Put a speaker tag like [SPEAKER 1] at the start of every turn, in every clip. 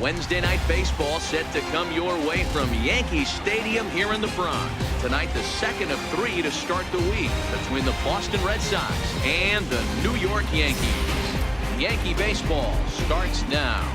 [SPEAKER 1] Wednesday night baseball set to come your way from Yankee Stadium here in the Bronx. Tonight, the second of 3 to start the week between the Boston Red Sox and the New York Yankees. Yankee baseball starts now.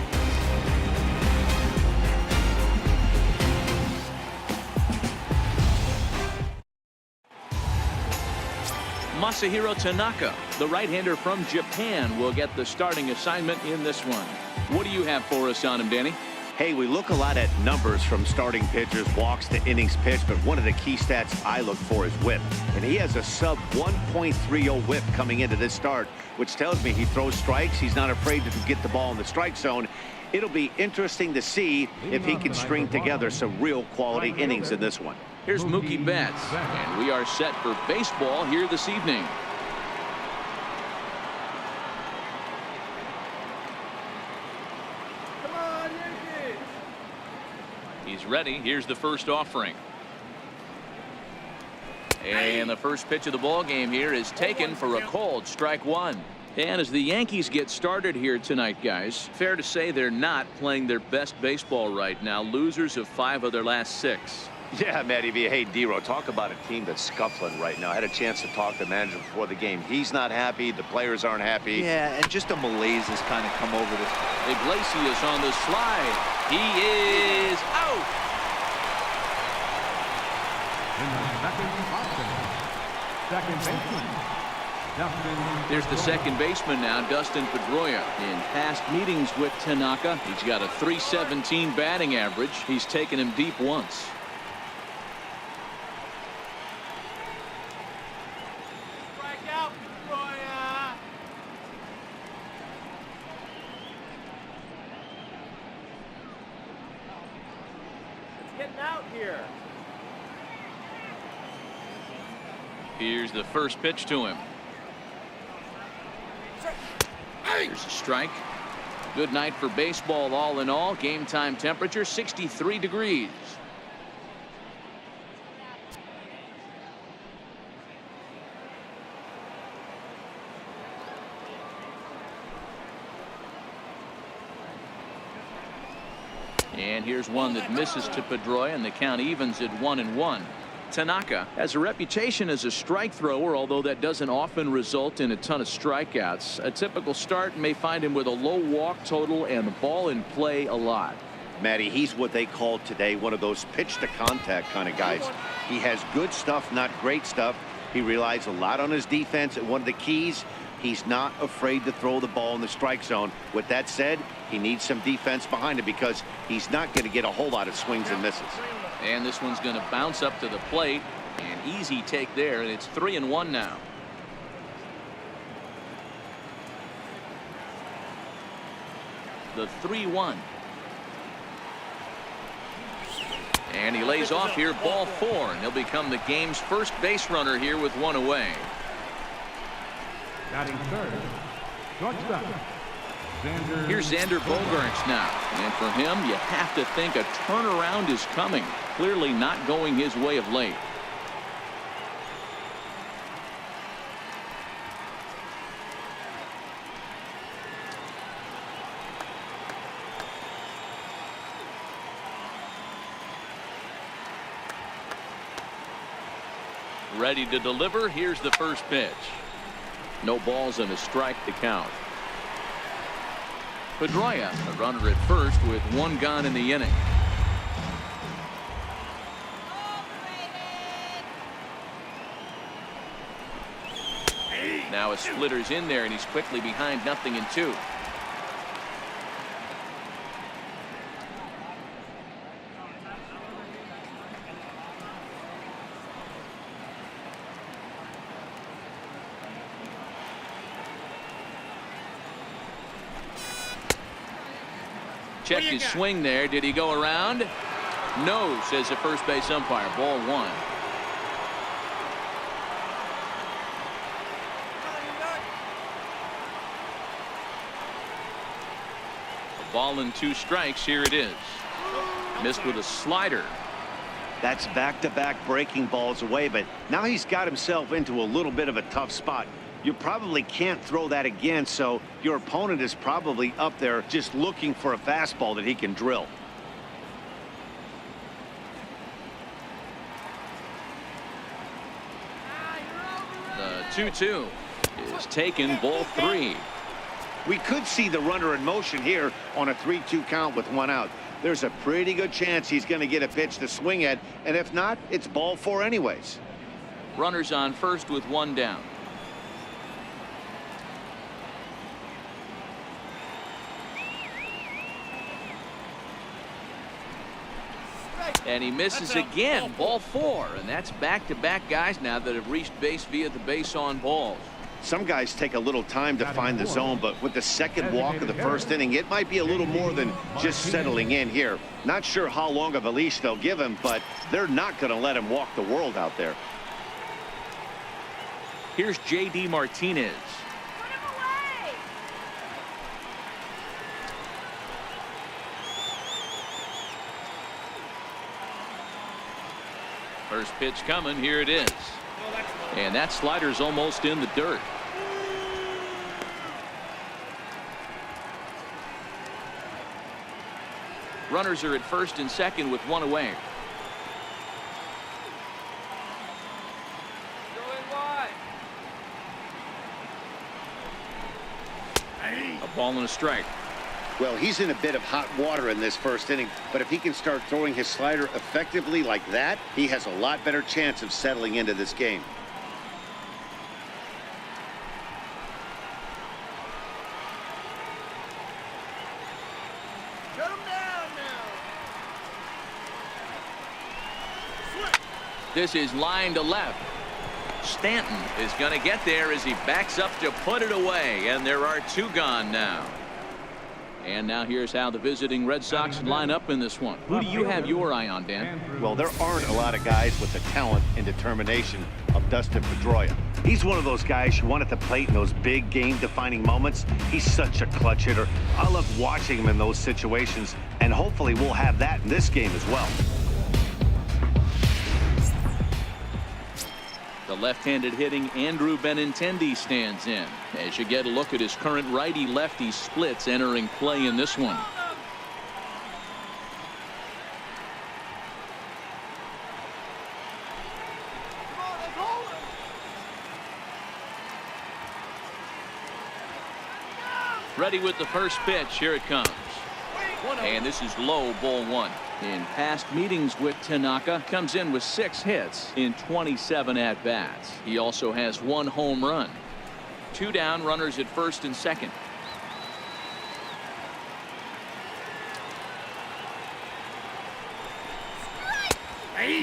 [SPEAKER 1] Masahiro Tanaka, the right-hander from Japan, will get the starting assignment in this one. What do you have for us on him, Danny?
[SPEAKER 2] Hey, we look a lot at numbers from starting pitchers, walks to innings pitched, but one of the key stats I look for is whip. And he has a sub 1.30 whip coming into this start, which tells me he throws strikes. He's not afraid to get the ball in the strike zone. It'll be interesting to see if he can string together some real quality innings in this one.
[SPEAKER 1] Here's Mookie Betts, and we are set for baseball here this evening.
[SPEAKER 3] Come on, Yankees!
[SPEAKER 1] He's ready. Here's the first offering. And the first pitch of the ball game here is taken for a called strike one. And as the Yankees get started here tonight, guys, fair to say they're not playing their best baseball right now. Losers of 5 of their last 6.
[SPEAKER 2] Yeah, Matty V. Hey, D-Row, talk about a team that's scuffling right now. I had a chance to talk to the manager before the game. He's not happy. The players aren't happy.
[SPEAKER 4] Yeah, and just a malaise has kind of come over this.
[SPEAKER 1] Iglesias on the slide. He is out.
[SPEAKER 3] Second baseman.
[SPEAKER 1] There's the second baseman now, Dustin Pedroia. In past meetings with Tanaka, he's got a .317 batting average. He's taken him deep once.
[SPEAKER 3] Strike out, Pedroia. It's getting out here.
[SPEAKER 1] Here's the first pitch to him. Here's a strike. Good night for baseball all in all. Game time temperature 63 degrees. And here's one that misses to Pedroia, and the count evens at 1-1. Tanaka has a reputation as a strike thrower, although that doesn't often result in a ton of strikeouts. A typical start may find him with a low walk total and the ball in play a lot.
[SPEAKER 2] Matty, he's what they call today one of those pitch to contact kind of guys. He has good stuff, not great stuff. He relies a lot on his defense, and one of the keys, he's not afraid to throw the ball in the strike zone. With that said, he needs some defense behind him because he's not going to get a whole lot of swings and misses.
[SPEAKER 1] And this one's going to bounce up to the plate. An easy take there, and it's 3-1 now. The 3-1. And he lays off here, ball 4, and he'll become the game's first base runner here with 1 away.
[SPEAKER 3] Batting third. Shortstop.
[SPEAKER 1] Here's Xander Bogaerts now, and for him, you have to think a turnaround is coming. Clearly not going his way of late. Ready to deliver. Here's the first pitch. No balls and a strike to count. Pedroia, a runner at first with 1 gone in the inning. Now a splitter's in there, and he's quickly behind 0-2. Check his swing there. Did he go around? No, says the first base umpire. Ball 1. A ball and 2 strikes. Here it is. Missed with a slider.
[SPEAKER 2] That's back-to-back breaking balls away, but now he's got himself into a little bit of a tough spot. You probably can't throw that again, so your opponent is probably up there just looking for a fastball that he can drill.
[SPEAKER 1] The 2-2 is taken, ball 3.
[SPEAKER 2] We could see the runner in motion here on a 3-2 count with 1 out. There's a pretty good chance he's going to get a pitch to swing at, and if not, it's ball 4 anyways.
[SPEAKER 1] Runners on first with 1 down. And he misses again, ball 4, and that's back-to-back guys now that have reached base via the base on balls.
[SPEAKER 2] Some guys take a little time to find the zone, but with the second walk of the first inning, it might be a little more than just settling in here. Not sure how long of a leash they'll give him, but they're not going to let him walk the world out there.
[SPEAKER 1] Here's J.D. Martinez. First pitch coming. Here it is. And that slider's almost in the dirt. Runners are at first and second with 1 away. A ball and a strike.
[SPEAKER 2] Well, he's in a bit of hot water in this first inning, but if he can start throwing his slider effectively like that, he has a lot better chance of settling into this game.
[SPEAKER 3] Shut him down now.
[SPEAKER 1] This is line to left. Stanton is going to get there as he backs up to put it away, and there are 2 gone now. And now here's how the visiting Red Sox line up in this one. Who do you have your eye on, Dan?
[SPEAKER 2] Well, there aren't a lot of guys with the talent and determination of Dustin Pedroia. He's one of those guys you want at the plate in those big game-defining moments. He's such a clutch hitter. I love watching him in those situations, and hopefully we'll have that in this game as well.
[SPEAKER 1] The left-handed hitting Andrew Benintendi stands in as you get a look at his current righty-lefty splits entering play in this one. Ready with the first pitch. Here it comes. And this is low, ball 1. In past meetings with Tanaka, comes in with 6 hits in 27 at-bats. He also has 1 home run. 2 down, runners at first and second.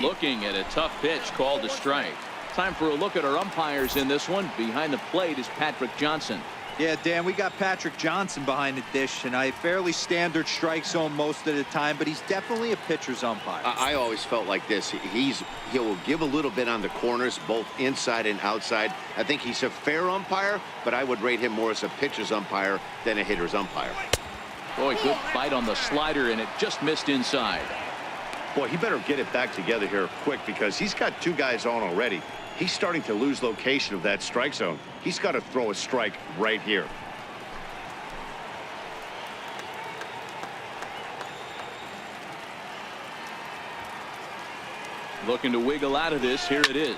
[SPEAKER 1] Looking at a tough pitch called a strike. Time for a look at our umpires in this one. Behind the plate is Patrick Johnson.
[SPEAKER 4] Yeah, Dan, we got Patrick Johnson behind the dish, and a fairly standard strike zone most of the time, but he's definitely a pitcher's umpire.
[SPEAKER 2] I always felt like this. He'll give a little bit on the corners, both inside and outside. I think he's a fair umpire, but I would rate him more as a pitcher's umpire than a hitter's umpire.
[SPEAKER 1] Boy, good fight on the slider, and it just missed inside.
[SPEAKER 2] Boy, he better get it back together here quick because he's got 2 guys on already. He's starting to lose location of that strike zone. He's got to throw a strike right here.
[SPEAKER 1] Looking to wiggle out of this. Here it is.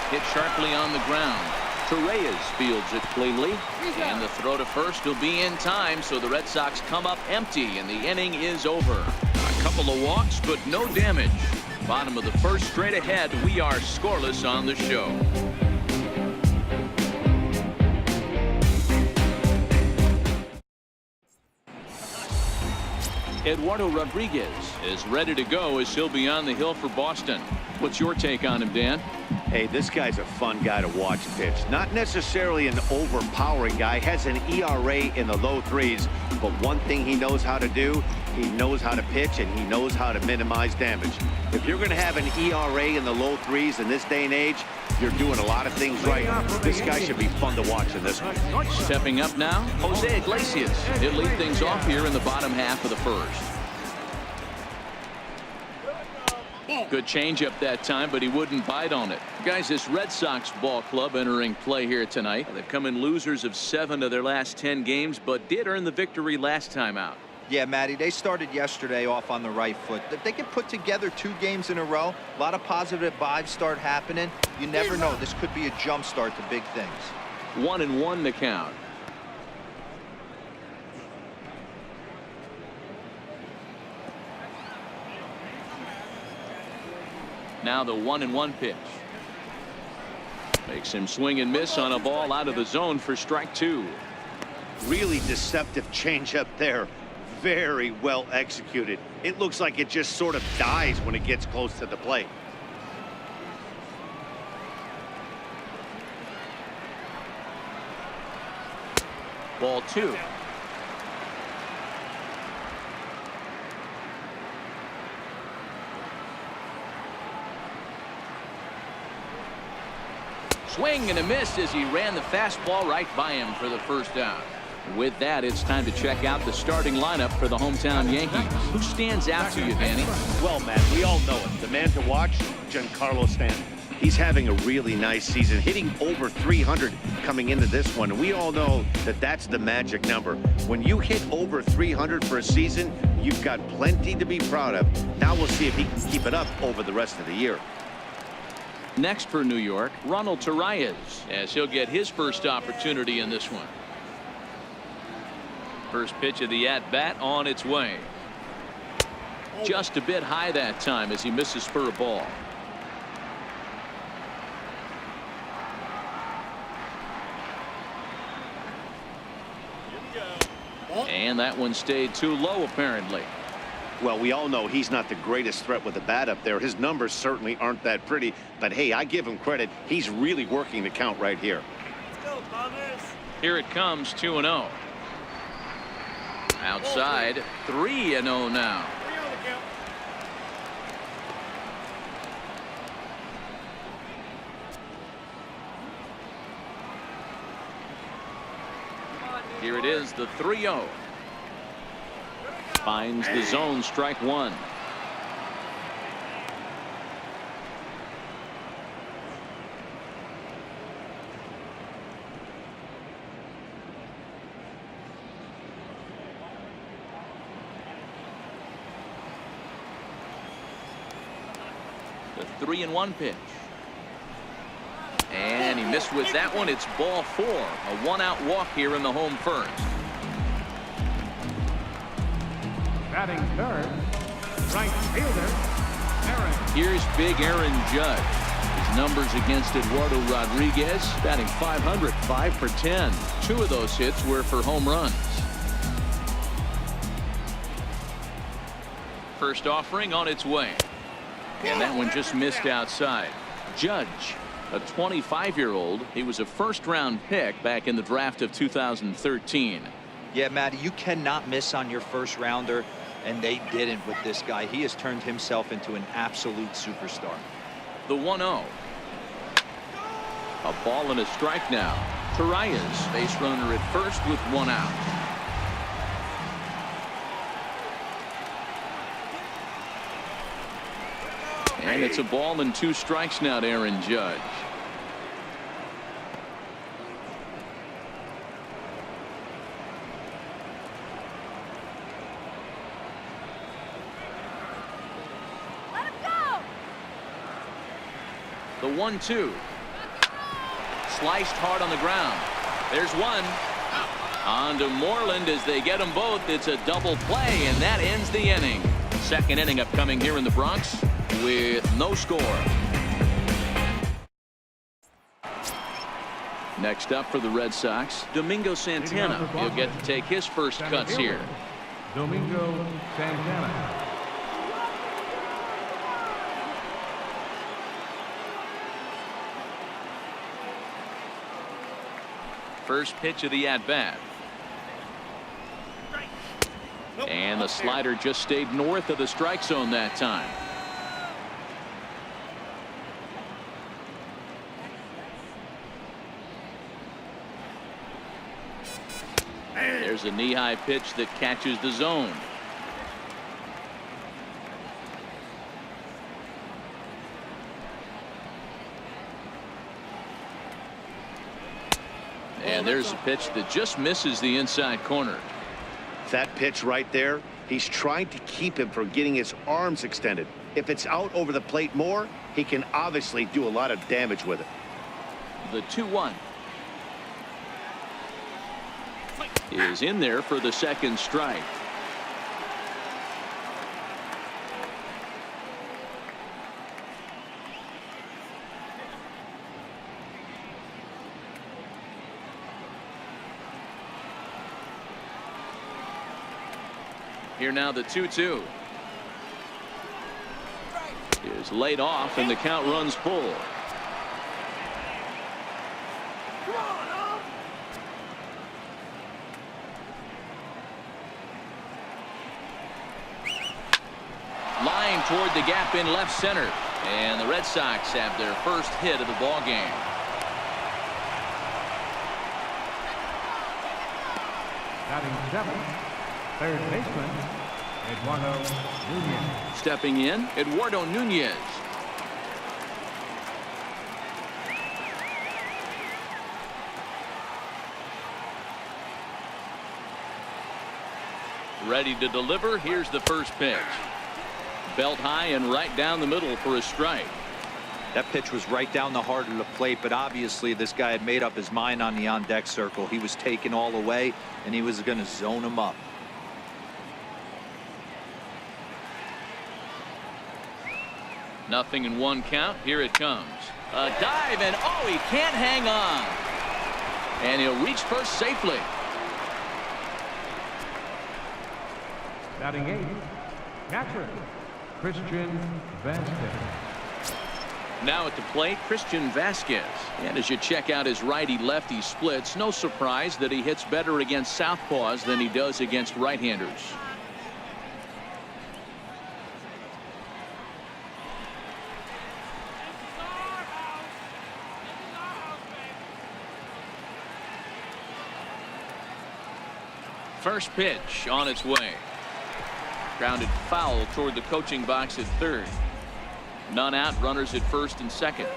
[SPEAKER 1] Hit sharply on the ground. Torreyes fields it cleanly. And the throw to first will be in time, so the Red Sox come up empty, and the inning is over. A couple of walks, but no damage. Bottom of the first, straight ahead. We are scoreless on the show. Eduardo Rodriguez is ready to go as he'll be on the hill for Boston. What's your take on him, Dan?
[SPEAKER 2] Hey, this guy's a fun guy to watch pitch. Not necessarily an overpowering guy. Has an ERA in the low 3s. But one thing he knows how to do, he knows how to pitch, and he knows how to minimize damage. If you're going to have an ERA in the low 3s in this day and age, you're doing a lot of things right. This guy should be fun to watch in this one.
[SPEAKER 1] Stepping up now, Jose Iglesias. He'll lead things off here in the bottom half of the first. Good changeup that time, but he wouldn't bite on it. Guys, this Red Sox ball club entering play here tonight. They've come in losers of 7 of their last 10 games, but did earn the victory last time out.
[SPEAKER 4] Yeah, Matty, they started yesterday off on the right foot. If they can put together 2 games in a row, a lot of positive vibes start happening. You never know. This could be a jump start to big things.
[SPEAKER 1] 1-1 the count. Now the 1-1 pitch. Makes him swing and miss on a ball out of the zone for strike 2.
[SPEAKER 2] Really deceptive changeup there. Very well executed. It looks like it just sort of dies when it gets close to the plate.
[SPEAKER 1] Ball 2. Swing and a miss as he ran the fastball right by him for the first down. With that, it's time to check out the starting lineup for the hometown Yankees. Who stands out to you, Danny?
[SPEAKER 2] Well, Matt, we all know it. The man to watch, Giancarlo Stanton. He's having a really nice season, hitting over 300 coming into this one. We all know that that's the magic number. When you hit over 300 for a season, you've got plenty to be proud of. Now we'll see if he can keep it up over the rest of the year.
[SPEAKER 1] Next for New York, Ronald Torreyes, as he'll get his first opportunity in this one. First pitch of the at-bat on its way. Just a bit high that time as he misses for a ball. And that one stayed too low, apparently.
[SPEAKER 2] Well, we all know he's not the greatest threat with the bat up there. His numbers certainly aren't that pretty. But, hey, I give him credit. He's really working the count right here.
[SPEAKER 3] Let's go, Thomas.
[SPEAKER 1] Here it comes, 2-0. Outside, 3-0 now.
[SPEAKER 3] 3 on the count.
[SPEAKER 1] Here it is, the 3-0. Finds the zone, strike 1. The 3-1 pitch. And he missed with that one. It's ball 4. A 1-out walk here in the home first.
[SPEAKER 5] Batting third, right fielder, Aaron.
[SPEAKER 1] Here's big Aaron Judge. His numbers against Eduardo Rodriguez, batting .500, 5 for 10. 2 of those hits were for home runs. First offering on its way. And that one just missed outside. Judge, a 25-year-old. He was a first-round pick back in the draft of 2013.
[SPEAKER 4] Yeah, Matty, you cannot miss on your first rounder, and they didn't with this guy. He has turned himself into an absolute superstar.
[SPEAKER 1] The 1-0. A ball and a strike now. Torreyes, base runner at first with 1 out. And it's a ball and 2 strikes now to Aaron Judge. The 1-2. Sliced hard on the ground. There's one. On to Moreland as they get them both. It's a double play, and that ends the inning. Second inning upcoming here in the Bronx with no score. Next up for the Red Sox, Domingo Santana. He'll get to take his first cuts here.
[SPEAKER 5] Domingo Santana.
[SPEAKER 1] First pitch of the at-bat. And the slider just stayed north of the strike zone that time. There's a knee-high pitch that catches the zone. And there's a pitch that just misses the inside corner.
[SPEAKER 2] That pitch right there, he's trying to keep him from getting his arms extended. If it's out over the plate more, he can obviously do a lot of damage with it.
[SPEAKER 1] The 2-1 is in there for the second strike. Here now the 2-2 is laid off and the count runs full. Line toward the gap in left center, and the Red Sox have their first hit of the ball game.
[SPEAKER 5] Batting seventh, third baseman, Eduardo Nunez.
[SPEAKER 1] Stepping in, Eduardo Nunez. Ready to deliver. Here's the first pitch. Belt high and right down the middle for a strike.
[SPEAKER 4] That pitch was right down the heart of the plate, but obviously this guy had made up his mind on the on-deck circle. He was taken all the way, and he was going to zone him up.
[SPEAKER 1] Nothing in one count. Here it comes. A dive, and oh, he can't hang on. And he'll reach first safely.
[SPEAKER 5] Batting eighth, catcher, Christian Vasquez.
[SPEAKER 1] Now at the plate, Christian Vasquez. And as you check out his righty-lefty splits, no surprise that he hits better against southpaws than he does against right-handers. First pitch on its way. Grounded foul toward the coaching box at third. None out, runners at first and second.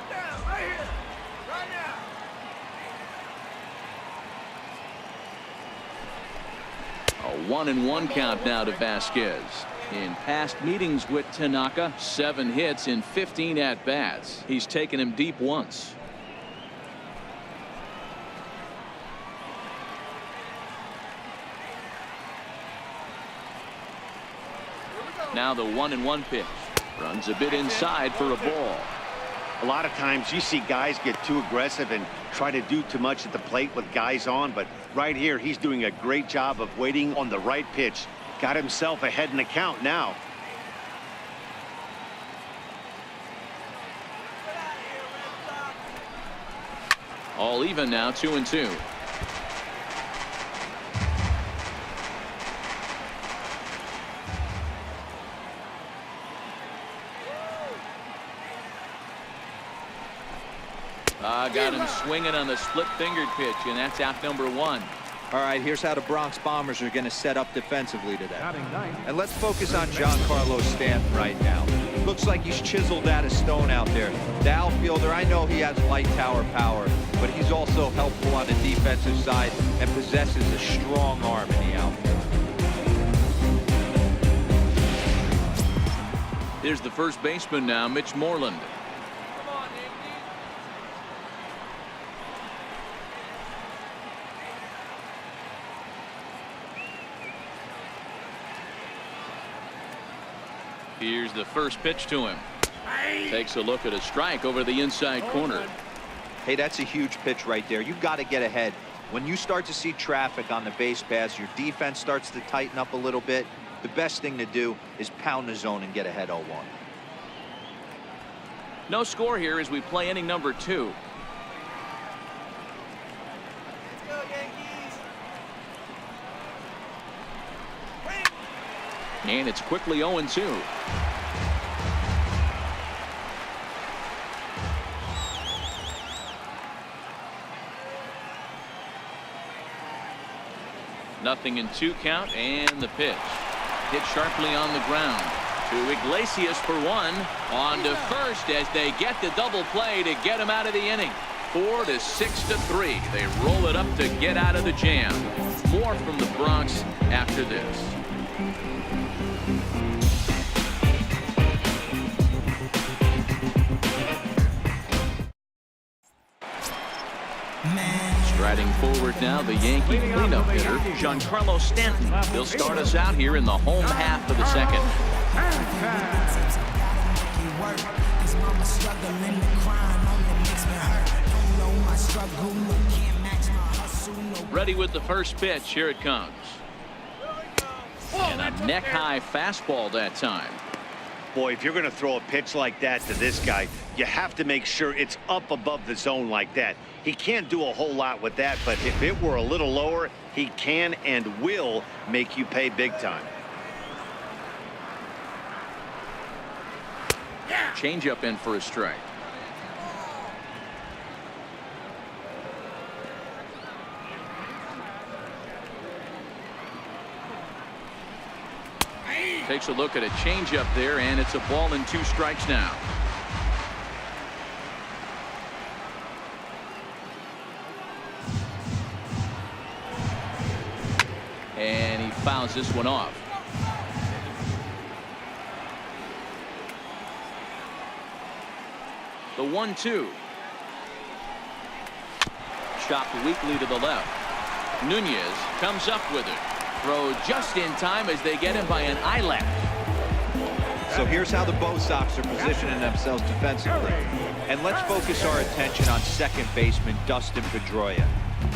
[SPEAKER 1] A 1-1 count now to Vasquez. In past meetings with Tanaka, 7 hits in 15 at-bats. He's taken him deep once. Now the 1-1 pitch. Runs a bit inside for a ball.
[SPEAKER 2] A lot of times you see guys get too aggressive and try to do too much at the plate with guys on, but right here he's doing a great job of waiting on the right pitch. Got himself ahead in the count now.
[SPEAKER 1] All even now, 2-2. Got him swinging on the split-fingered pitch, and that's out number 1.
[SPEAKER 4] All right, here's how the Bronx Bombers are going to set up defensively today.
[SPEAKER 5] Batting ninth,
[SPEAKER 4] And let's focus on Giancarlo Stanton right now. Looks like he's chiseled out of stone out there. The outfielder, I know he has light tower power, but he's also helpful on the defensive side and possesses a strong arm in the outfield.
[SPEAKER 1] Here's the first baseman now, Mitch Moreland. Here's the first pitch to him. Takes a look at a strike over the inside corner.
[SPEAKER 4] Hey, that's a huge pitch right there. You've got to get ahead. When you start to see traffic on the base paths, your defense starts to tighten up a little bit. The best thing to do is pound the zone and get ahead 0-1.
[SPEAKER 1] No score here as we play inning number 2. And it's quickly 0-2. Nothing in 2 count, and the pitch. Hit sharply on the ground. To Iglesias for 1. On to first as they get the double play to get him out of the inning. 4 to 6 to 3. They roll it up to get out of the jam. More from the Bronx after this. Striding forward now, the Yankee cleanup hitter, Giancarlo Stanton. He'll start us out here in the home half of the second. Ready with the first pitch. Here it comes. And a neck-high fastball that time.
[SPEAKER 2] Boy, if you're going to throw a pitch like that to this guy, you have to make sure it's up above the zone like that. He can't do a whole lot with that, but if it were a little lower, he can and will make you pay big time.
[SPEAKER 1] Changeup in for a strike. Takes a look at a changeup there, and it's a ball and 2 strikes now. And he fouls this one off. The 1-2. Chopped weakly to the left. Nunez comes up with it. Throw just in time as they get him by an eyelash.
[SPEAKER 4] So here's how the Bo Sox are positioning themselves defensively. And let's focus our attention on second baseman Dustin Pedroia.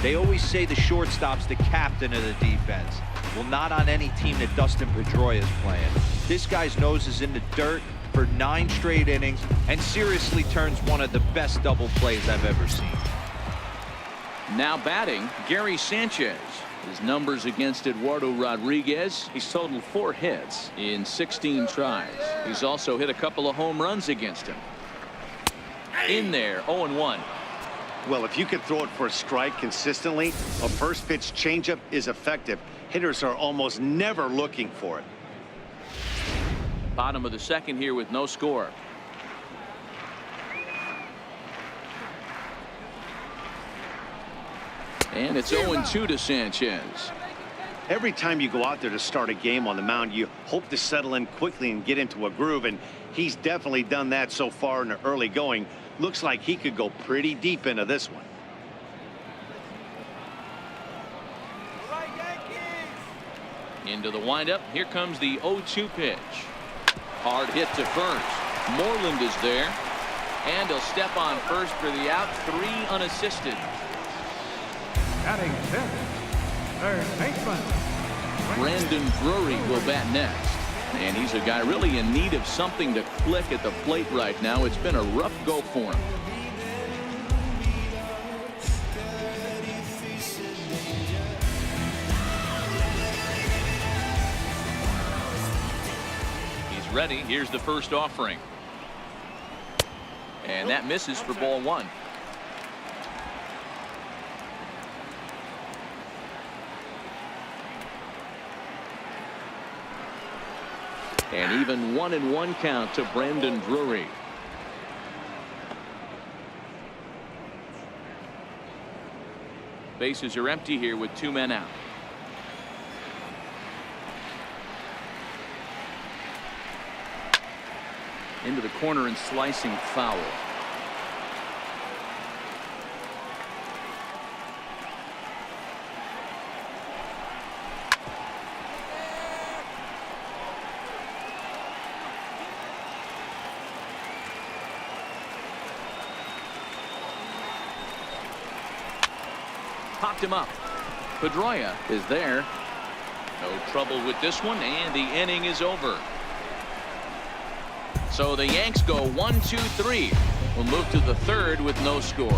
[SPEAKER 4] They always say the shortstop's the captain of the defense. Well, not on any team that Dustin Pedroia is playing. This guy's nose is in the dirt for 9 straight innings and seriously turns one of the best double plays I've ever seen.
[SPEAKER 1] Now batting, Gary Sanchez. His numbers against Eduardo Rodriguez, he's totaled 4 hits in 16 tries. He's also hit a couple of home runs against him. In there, 0-1.
[SPEAKER 2] Well, if you can throw it for a strike consistently, a first pitch changeup is effective. Hitters are almost never looking for it.
[SPEAKER 1] Bottom of the second here with no score. And it's 0-2 to Sanchez.
[SPEAKER 2] Every time you go out there to start a game on the mound, you hope to settle in quickly and get into a groove, and he's definitely done that so far in the early going. Looks like he could go pretty deep into this one.
[SPEAKER 1] Into the windup. Here comes the 0-2 pitch. Hard hit to first. Moreland is there, and he'll step on first for the out. 3 unassisted.
[SPEAKER 5] Batting 6th, third baseman
[SPEAKER 1] Brandon Drury will bat next. And he's a guy really in need of something to click at the plate right now. It's been a rough go for him. He's ready. Here's the first offering. And that misses for ball 1. And even 1-1 count to Brandon Drury. Bases are empty here with 2 men out. Into the corner and slicing foul. Popped him up. Pedroia is there. No trouble with this one, and the inning is over. So the Yanks go 1-2-3. We'll move to the third with no score.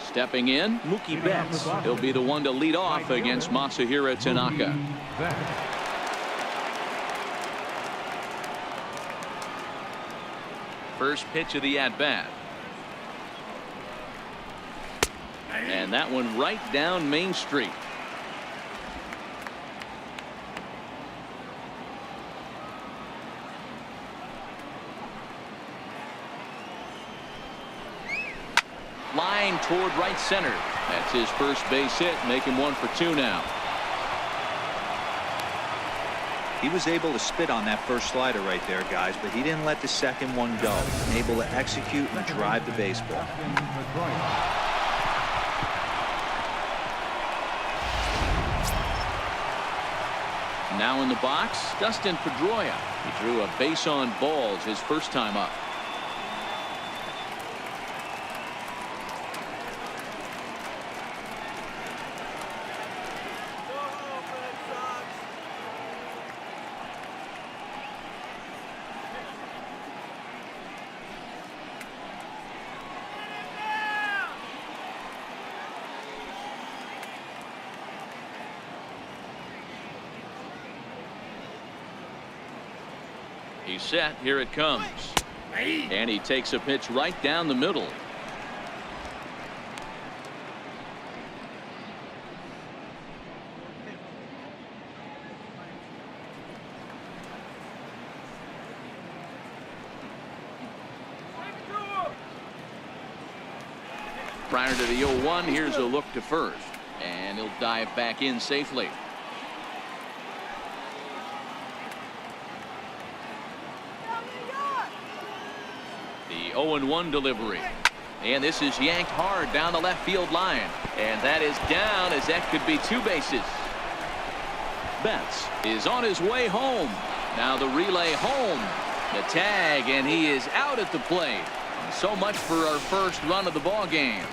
[SPEAKER 1] Stepping in, Mookie Betts. He'll be the one to lead off against Masahiro Tanaka. First pitch of the at-bat. And that one right down Main Street. line toward right center. That's his first base hit, making 1 for 2 now.
[SPEAKER 4] He was able to spit on that first slider right there, guys, but he didn't let the second one go. Able to execute and drive the baseball.
[SPEAKER 1] Now in the box, Dustin Pedroia. He drew a base on balls his first time up. He's set. Here it comes. And he takes a pitch right down the middle. Prior to the 0-1, here's a look to first. And he'll dive back in safely. The 0-1 delivery. And this is yanked hard down the left field line. And that is down, as that could be 2 bases. Betts is on his way home. Now the relay home. The tag, and he is out at the plate. So much for our first run of the ball game.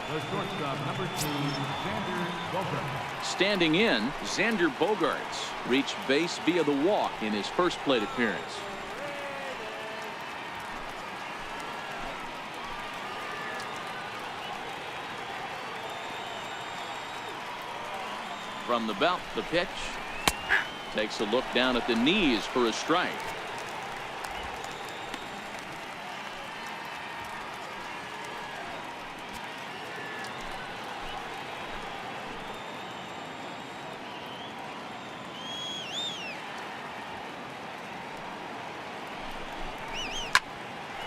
[SPEAKER 5] The shortstop, number 2, Xander Bogaerts.
[SPEAKER 1] Standing in, Xander Bogaerts reached base via the walk in his first plate appearance. From the belt, the pitch. Takes a look down at the knees for a strike.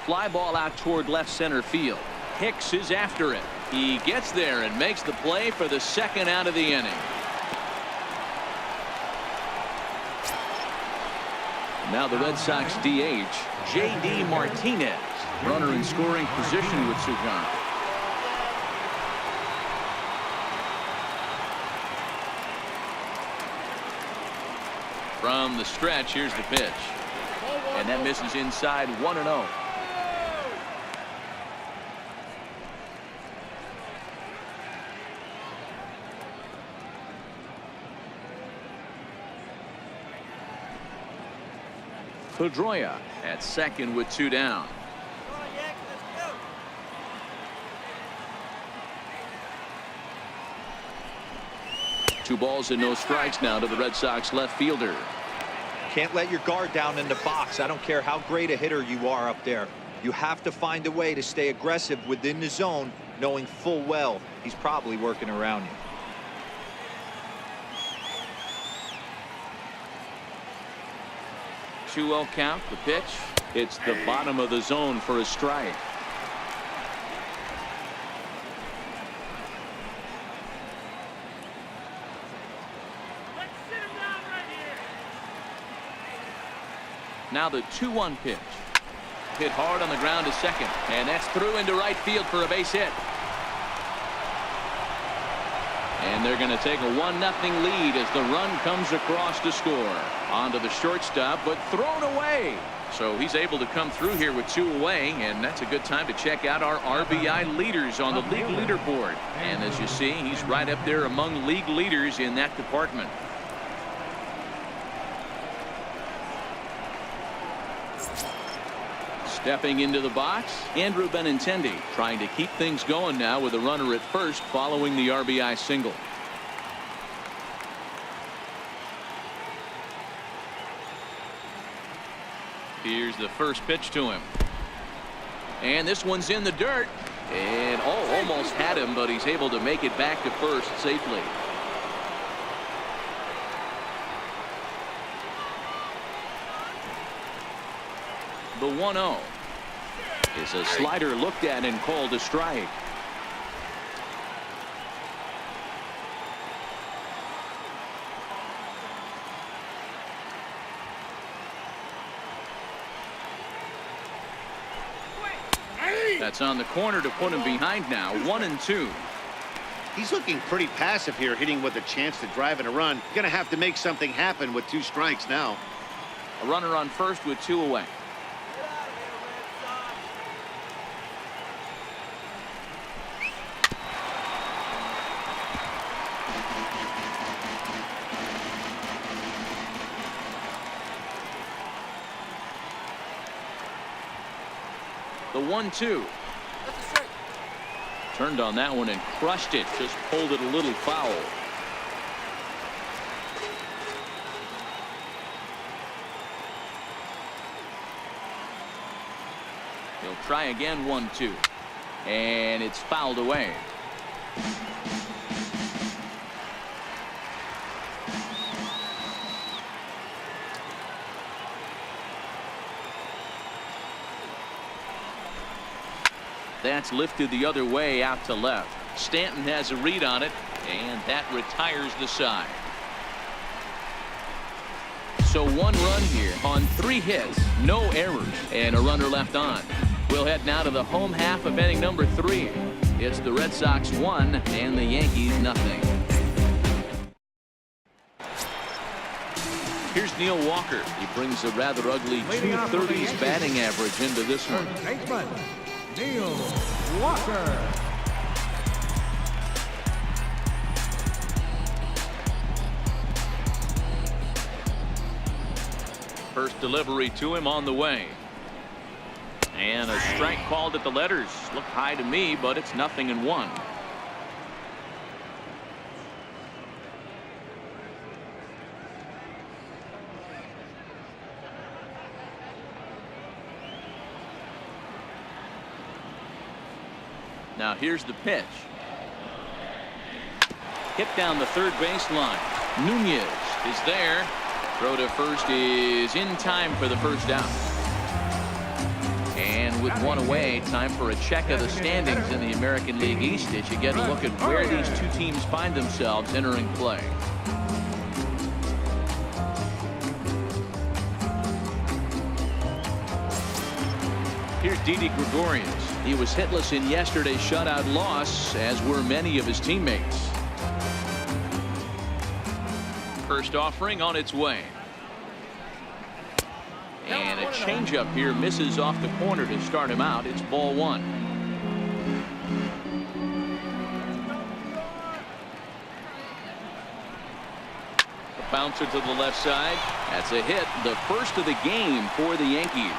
[SPEAKER 1] Fly ball out toward left center field. Hicks is after it. He gets there and makes the play for the second out of the inning. Now the Red Sox DH, J.D. Martinez. Runner in scoring position with Sugan. From the stretch, here's the pitch. And that misses inside 1-0. Pedroia at second with 2 down. 2 balls and no strikes now to the Red Sox left fielder.
[SPEAKER 4] Can't let your guard down in the box. I don't care how great a hitter you are up there. You have to find a way to stay aggressive within the zone, knowing full well he's probably working around you.
[SPEAKER 1] Two-0 count. The pitch. It's the bottom of the zone for a strike. Now the 2-1 pitch. Hit hard on the ground to second. And that's through into right field for a base hit. And they're going to take a 1-0 lead as the run comes across to score. Onto the shortstop, but thrown away. So he's able to come through here with 2 away, and that's a good time to check out our RBI leaders on the league leaderboard. And as you see, he's right up there among league leaders in that department. Stepping into the box, Andrew Benintendi trying to keep things going now with a runner at first following the RBI single. Here's the first pitch to him. And this one's in the dirt. And almost had him, but he's able to make it back to first safely. The 1-0. Is a slider looked at and called a strike. That's on the corner to put him behind now. 1-2.
[SPEAKER 2] He's looking pretty passive here, hitting with a chance to drive in a run. Going to have to make something happen with 2 strikes now.
[SPEAKER 1] A runner on first with 2 away. The 1-2. Turned on that one and crushed it. Just pulled it a little foul. He'll try again. 1-2. And it's fouled away. That's lifted the other way out to left. Stanton has a read on it, and that retires the side. So 1 run here on 3 hits, no errors, and a runner left on. We'll head now to the home half of inning number 3. It's the Red Sox 1 and the Yankees nothing. Here's Neil Walker. He brings a rather ugly 230s batting average into this one.
[SPEAKER 5] Baseman, Neil Walker.
[SPEAKER 1] First delivery to him on the way. And a strike called at the letters. Looked high to me, but it's 0-1. Now here's the pitch. Hit down the third baseline. Nunez is there. Throw to first is in time for the first out. And with 1 away, time for a check of the standings in the American League East as you get a look at where these 2 teams find themselves entering play. Here's Didi Gregorius. He was hitless in yesterday's shutout loss, as were many of his teammates. First offering on its way. And a changeup here misses off the corner to start him out. It's ball 1. A bouncer to the left side. That's a hit, the first of the game for the Yankees.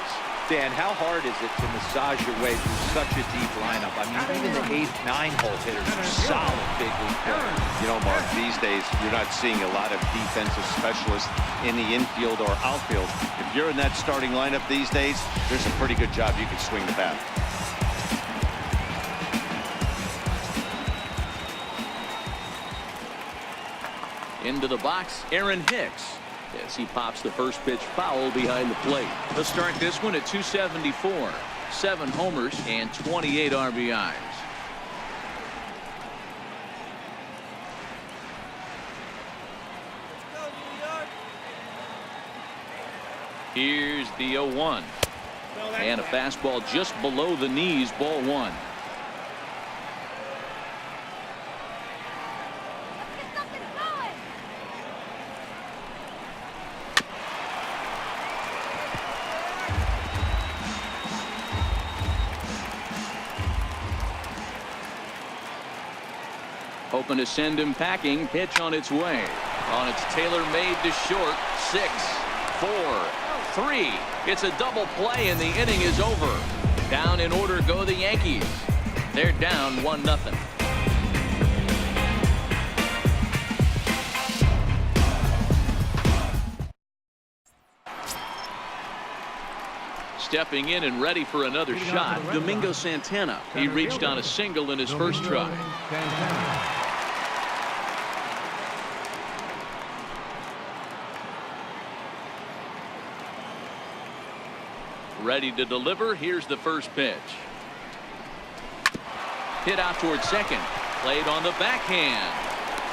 [SPEAKER 4] Dan, how hard is it to massage your way through such a deep lineup? I mean, even the 8th, 9-hole hitters are solid big league players.
[SPEAKER 2] You know, Mark, these days you're not seeing a lot of defensive specialists in the infield or outfield. If you're in that starting lineup these days, there's a pretty good job you can swing the bat.
[SPEAKER 1] Into the box, Aaron Hicks. As he pops the first pitch foul behind the plate. He'll start this one at 274. 7 homers and 28 RBIs. Here's the 0-1. And a fastball just below the knees, ball 1. Hoping to send him packing. Pitch on its way. On its tailor-made to short. 6, 4, 3. It's a double play and the inning is over. Down in order go the Yankees. They're down 1-0. Stepping in and ready for another shot, Domingo Santana. He reached on a single in his first try. Ready to deliver. Here's the first pitch. Hit out towards second. Played on the backhand.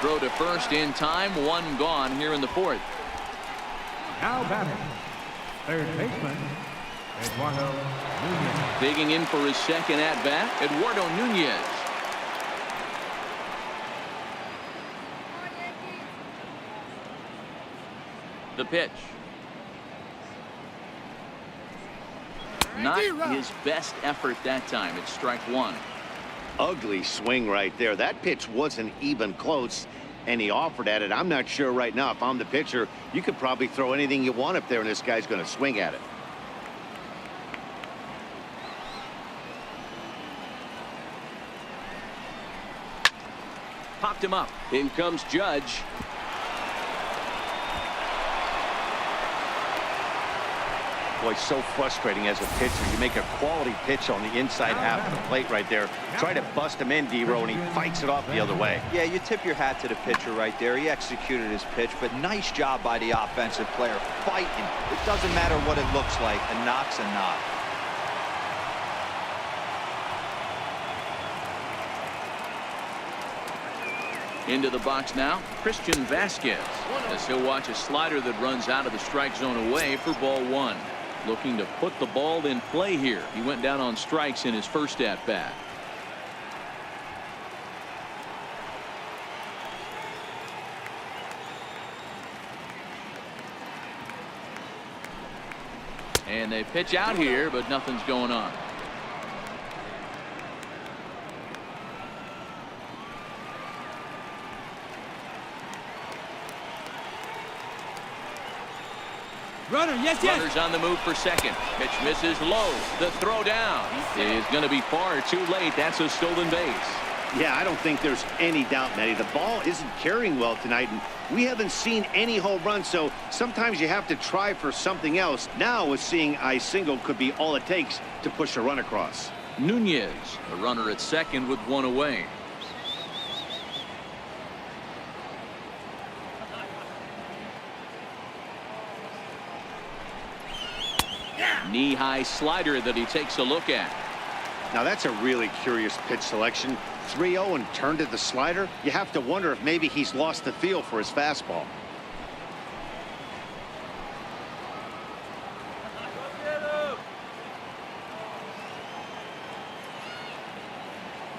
[SPEAKER 1] Throw to first in time. One gone here in the fourth.
[SPEAKER 5] Now batting, third baseman, Eduardo Nunez.
[SPEAKER 1] Digging in for his second at bat, Eduardo Nunez. The pitch. Not his best effort that time. It's strike one.
[SPEAKER 2] Ugly swing right there. That pitch wasn't even close, and he offered at it. I'm not sure right now if I'm the pitcher, you could probably throw anything you want up there, and this guy's going to swing at it.
[SPEAKER 1] Popped him up. In comes Judge.
[SPEAKER 2] Boy, so frustrating as a pitcher. You make a quality pitch on the inside half of the plate right there. Try to bust him in, D-Row, and he fights it off the other way.
[SPEAKER 4] Yeah, you tip your hat to the pitcher right there. He executed his pitch, but nice job by the offensive player fighting. It doesn't matter what it looks like. A knock's a knock.
[SPEAKER 1] Into the box now, Christian Vasquez, as he'll watch a slider that runs out of the strike zone away for ball one. Looking to put the ball in play here. He went down on strikes in his first at bat. And they pitch out here, but nothing's going on.
[SPEAKER 5] Runner, yes, yes.
[SPEAKER 1] Runners on the move for second. Pitch misses low. The throw down is going to be far too late. That's a stolen base.
[SPEAKER 2] Yeah, I don't think there's any doubt, Matty. The ball isn't carrying well tonight, and we haven't seen any home runs, so sometimes you have to try for something else. Now, with seeing I single could be all it takes to push a run across.
[SPEAKER 1] Nunez, a runner at second with one away. Knee-high slider that he takes a look at.
[SPEAKER 2] Now, that's a really curious pitch selection. 3-0 and turned to the slider. You have to wonder if maybe he's lost the feel for his fastball.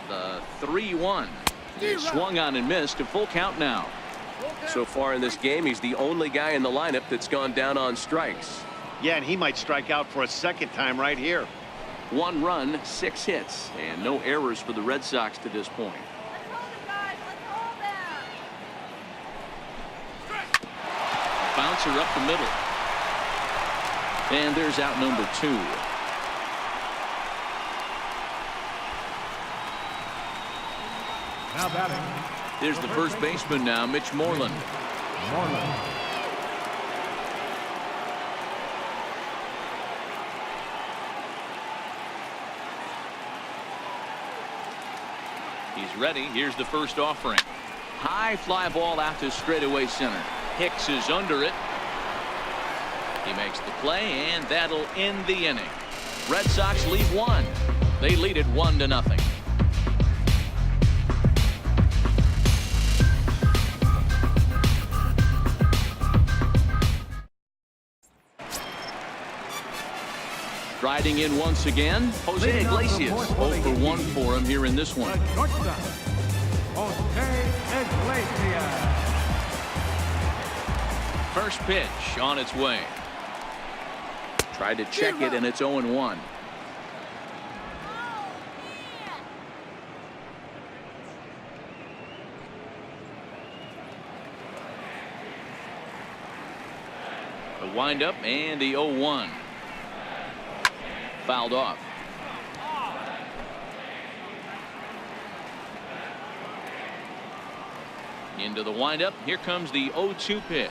[SPEAKER 1] The 3-1 is swung on and missed. A full count now.
[SPEAKER 6] So far in this game, he's the only guy in the lineup that's gone down on strikes.
[SPEAKER 2] Yeah, and he might strike out for a second time right here.
[SPEAKER 1] 1 run, 6 hits, and no errors for the Red Sox to this point. Bouncer up the middle. And there's out number 2.
[SPEAKER 5] Now batting.
[SPEAKER 1] There's the first baseman now, Mitch Moreland.
[SPEAKER 5] Moreland.
[SPEAKER 1] He's ready. Here's the first offering. High fly ball out to straightaway center. Hicks is under it. He makes the play, and that'll end the inning. Red Sox lead 1. They lead it 1-0. Riding in once again, Jose Iglesias. 0 for 1 for him here in this one.
[SPEAKER 5] Jose Iglesias.
[SPEAKER 1] First pitch on its way. Tried to check it, and it's 0-1. The windup and the 0-1. Fouled off. Into the windup. Here comes the 0-2 pitch.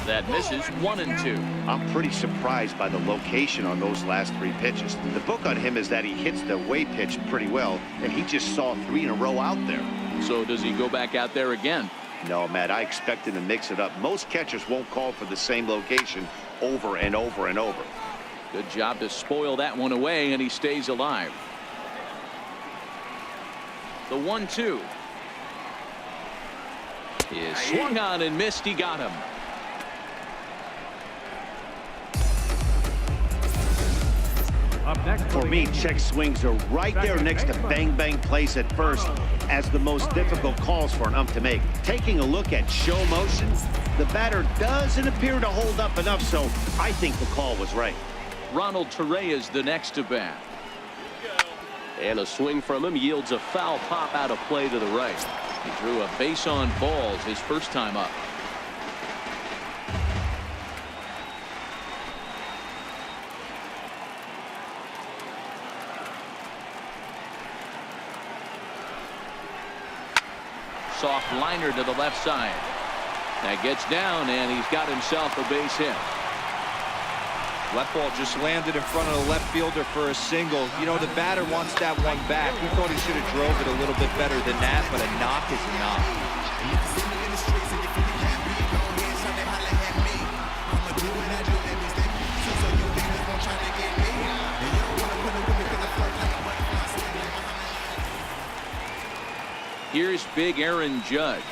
[SPEAKER 1] That misses. 1-2.
[SPEAKER 2] I'm pretty surprised by the location on those last 3 pitches. The book on him is that he hits the way pitch pretty well, and he just saw 3 in a row out there.
[SPEAKER 1] So does he go back out there again?
[SPEAKER 2] No, Matt, I expect him to mix it up. Most catchers won't call for the same location over and over and over.
[SPEAKER 1] Good job to spoil that one away, and he stays alive. The 1-2 is swung on and missed. He got him.
[SPEAKER 5] Up next
[SPEAKER 2] For me, check swings are right there next to bang-bang plays at first as the most difficult calls for an ump to make. Taking a look at show motion, the batter doesn't appear to hold up enough, so I think the call was right.
[SPEAKER 1] Ronald Torre is the next to bat.
[SPEAKER 6] And a swing from him yields a foul pop out of play to the right.
[SPEAKER 1] He drew a base on balls his first time up. Soft liner to the left side. That gets down, and he's got himself a base hit.
[SPEAKER 4] Left ball just landed in front of the left fielder for a single. You know, the batter wants that one back. He thought he should have drove it a little bit better than that, but a knock is a knock.
[SPEAKER 1] Here's big Aaron Judge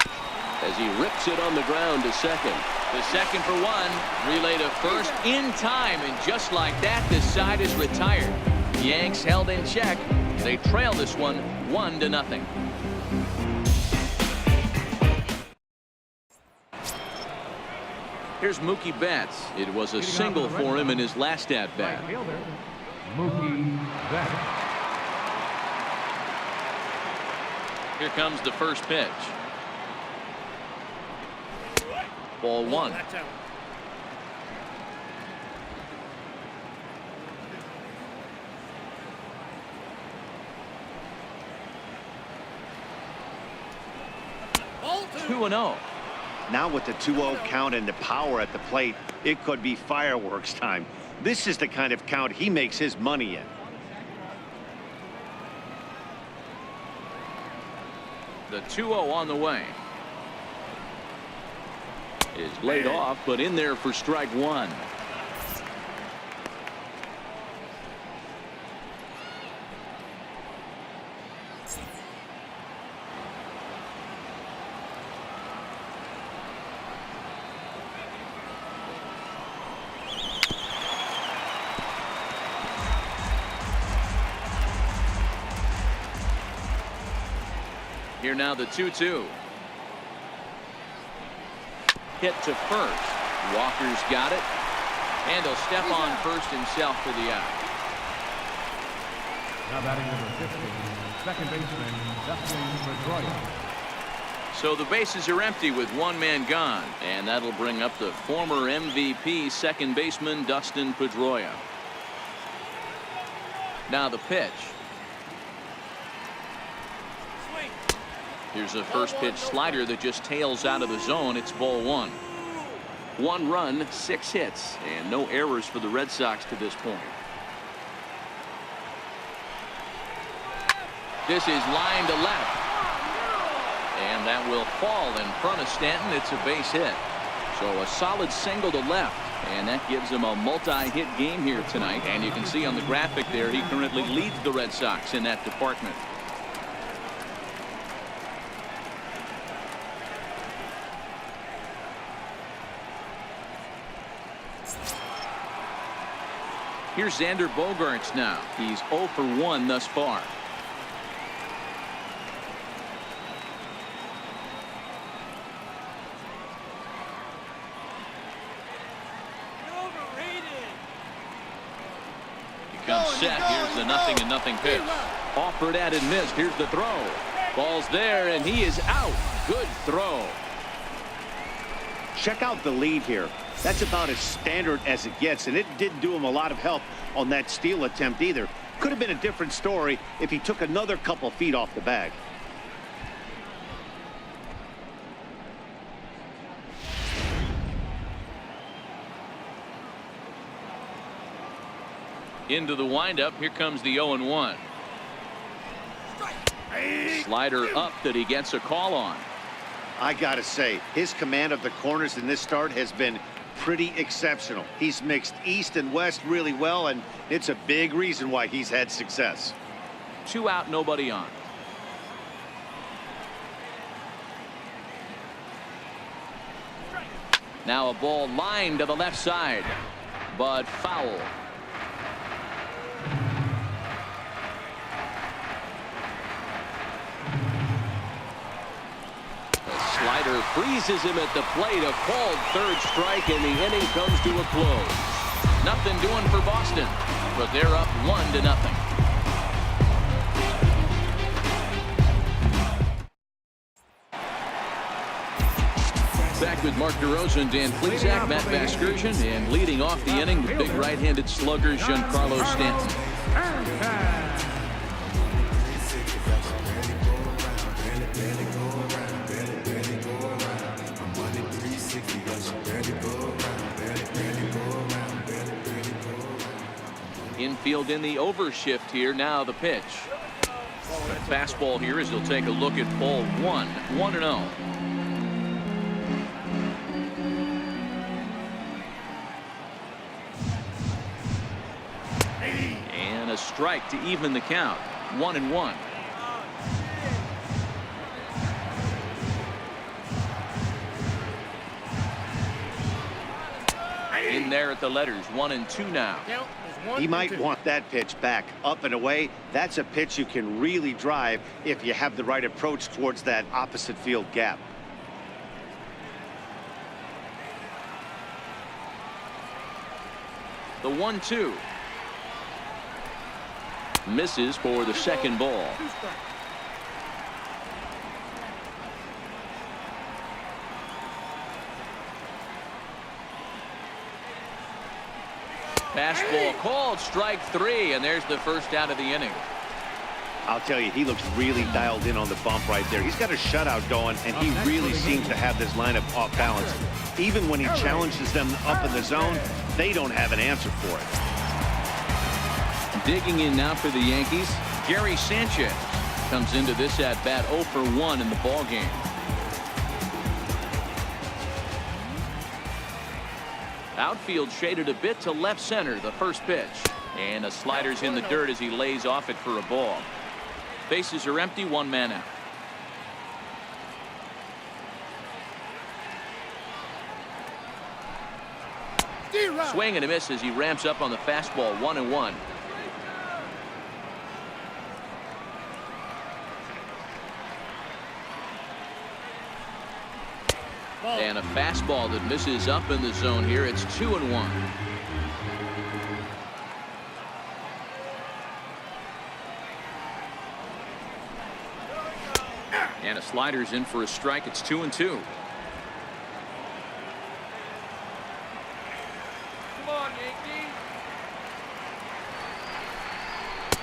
[SPEAKER 1] as he rips it on the ground to second. The second for one. Relay to first in time, and just like that, the side is retired. Yanks held in check. They trail this one 1-0. Here's Mookie Betts. It was a single for him in his last at-bat.
[SPEAKER 5] Right fielder, Mookie Betts.
[SPEAKER 1] Here comes the first pitch. Ball one.
[SPEAKER 3] Watch out. Ball
[SPEAKER 1] 2-0.
[SPEAKER 2] Now with the 2-0 count and the power at the plate, it could be fireworks time. This is the kind of count he makes his money in.
[SPEAKER 1] The 2-0 on the way. Is laid off, but in there for strike one. Here now the 2-2. Hit to first. Walker's got it. And he'll step on first himself for the out.
[SPEAKER 5] Now batting number 50, second baseman, Dustin Pedroia.
[SPEAKER 1] So the bases are empty with one man gone. And that'll bring up the former MVP second baseman, Dustin Pedroia. Now the pitch. Here's a first pitch slider that just tails out of the zone. It's ball one. 1 run, 6 hits, and no errors for the Red Sox to this point. This is line to left. And that will fall in front of Stanton. It's a base hit. So a solid single to left. And that gives him a multi-hit game here tonight. And you can see on the graphic there, he currently leads the Red Sox in that department. Here's Xander Bogaerts now. He's 0 for 1 thus far. He comes set. Here's the 0-0 pitch. Offered at and missed. Here's the throw. Ball's there, and he is out. Good throw.
[SPEAKER 2] Check out the lead here. That's about as standard as it gets, and it didn't do him a lot of help on that steal attempt either. Could have been a different story if he took another couple feet off the bag.
[SPEAKER 1] Into the windup. Here comes the 0-1. Slider up that he gets a call on.
[SPEAKER 2] I gotta say, his command of the corners in this start has been pretty exceptional. He's mixed East and West really well, and it's a big reason why he's had success.
[SPEAKER 1] 2 out, nobody on. Now a ball lined to the left side, but foul. Slider freezes him at the plate. A called third strike, and the inning comes to a close. Nothing doing for Boston, but they're up 1-0. Back with Mark DeRosa and Dan Plesac, Matt Vasgersian, and leading off the inning, the big right-handed slugger, Giancarlo Stanton. Infield in the overshift here. Now the pitch. The fastball here as he'll take a look at ball 1. 1-0. And a strike to even the count. 1-1. In there at the letters. 1-2 now.
[SPEAKER 2] He might want that pitch back, up and away. That's a pitch you can really drive if you have the right approach towards that opposite field gap.
[SPEAKER 1] The 1-2. Misses for the second ball. Fastball called, strike 3, and there's the first out of the inning.
[SPEAKER 2] I'll tell you, he looks really dialed in on the bump right there. He's got a shutout going, and he really seems to have this lineup off balance. Even when he challenges them up in the zone, they don't have an answer for it.
[SPEAKER 1] Digging in now for the Yankees, Gary Sanchez comes into this at bat 0 for 1 in the ball game. Outfield shaded a bit to left center. The first pitch, and a slider's in the dirt as he lays off it for a ball. Bases are empty. 1 man out. Swing and a miss as he ramps up on the fastball. 1-1. And a fastball that misses up in the zone here. It's 2-1. And a slider's in for a strike. It's 2-2.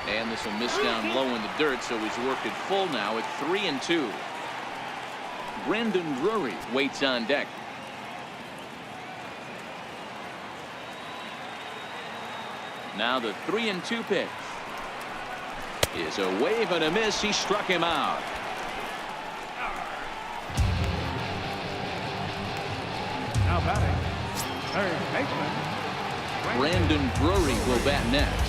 [SPEAKER 1] And this will miss down low in the dirt, so he's worked it full now at 3-2. Brandon Drury waits on deck. Now the 3-2 pitch is a wave and a miss. He struck him out.
[SPEAKER 5] Now batting, third baseman,
[SPEAKER 1] Brandon Drury will bat next.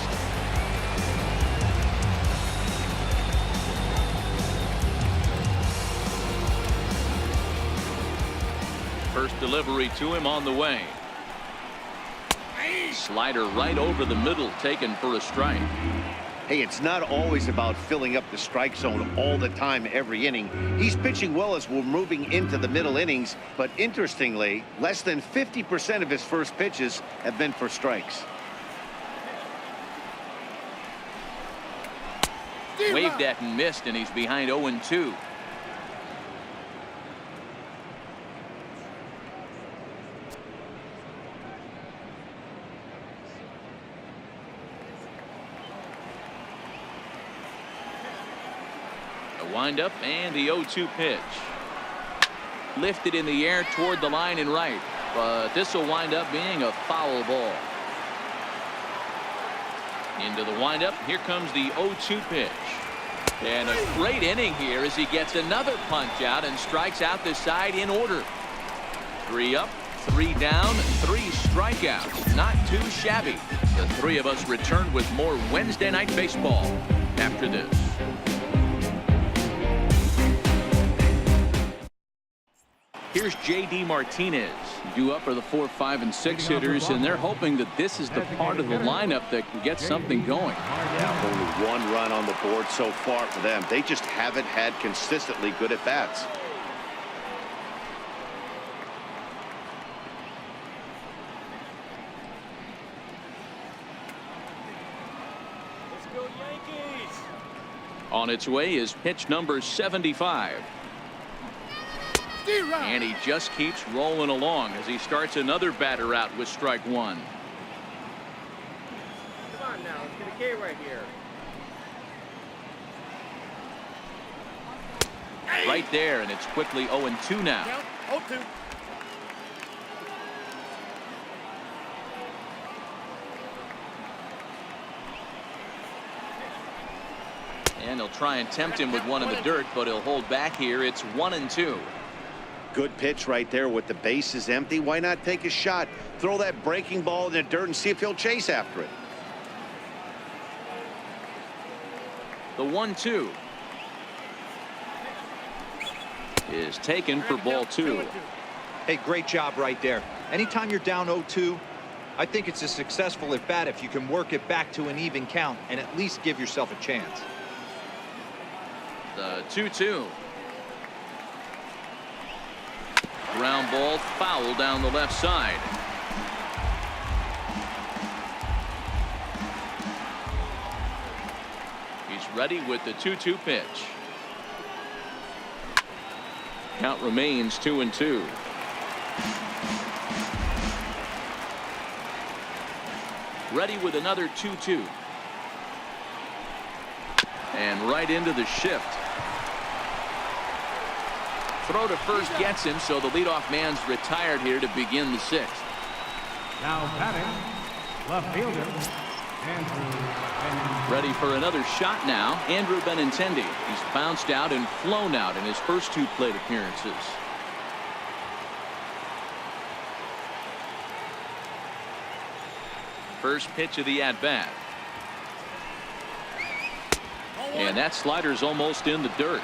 [SPEAKER 1] First delivery to him on the way. Slider right over the middle, taken for a strike.
[SPEAKER 2] Hey, it's not always about filling up the strike zone all the time every inning. He's pitching well as we're moving into the middle innings, but interestingly, less than 50% of his first pitches have been for strikes.
[SPEAKER 1] Waved at and missed, and he's behind 0-2. Wind up and the 0-2 pitch. Lifted in the air toward the line and right, but this will wind up being a foul ball. Into the windup. Here comes the 0-2 pitch. And a great inning here as he gets another punch out and strikes out the side in order. 3 up, 3 down, 3 strikeouts. Not too shabby. The three of us return with more Wednesday Night Baseball after this. Here's J.D. Martinez. Due up are the 4, 5, and 6 hitters, and they're hoping that this is the part of the lineup that can get something going.
[SPEAKER 2] Yeah, only 1 run on the board so far for them. They just haven't had consistently good at-bats.
[SPEAKER 3] Let's go Yankees.
[SPEAKER 1] On its way is pitch number 75. And he just keeps rolling along as he starts another batter out with strike 1.
[SPEAKER 3] Come on now, let's get a K right here.
[SPEAKER 1] Right there, and it's quickly 0-2 now.
[SPEAKER 3] Count 0-2.
[SPEAKER 1] And he'll try and tempt him with one in the dirt, but he'll hold back here. It's 1-2.
[SPEAKER 2] Good pitch right there with the bases empty. Why not take a shot? Throw that breaking ball in the dirt and see if he'll chase after it.
[SPEAKER 1] The 1-2 is taken for ball 2.
[SPEAKER 4] Hey, great job right there. Anytime you're down 0-2, I think it's a successful at bat if you can work it back to an even count and at least give yourself a chance.
[SPEAKER 1] The 2-2. Ground ball foul down the left side. He's ready with the 2-2 pitch. Count remains 2-2. Ready with another 2-2. And right into the shift. Throw to first gets him, so the leadoff man's retired here to begin the 6th.
[SPEAKER 5] Now batting, left fielder, Andrew.
[SPEAKER 1] Ready for another shot now, Andrew Benintendi. He's bounced out and flown out in his first 2 plate appearances. First pitch of the at-bat. And that slider's almost in the dirt.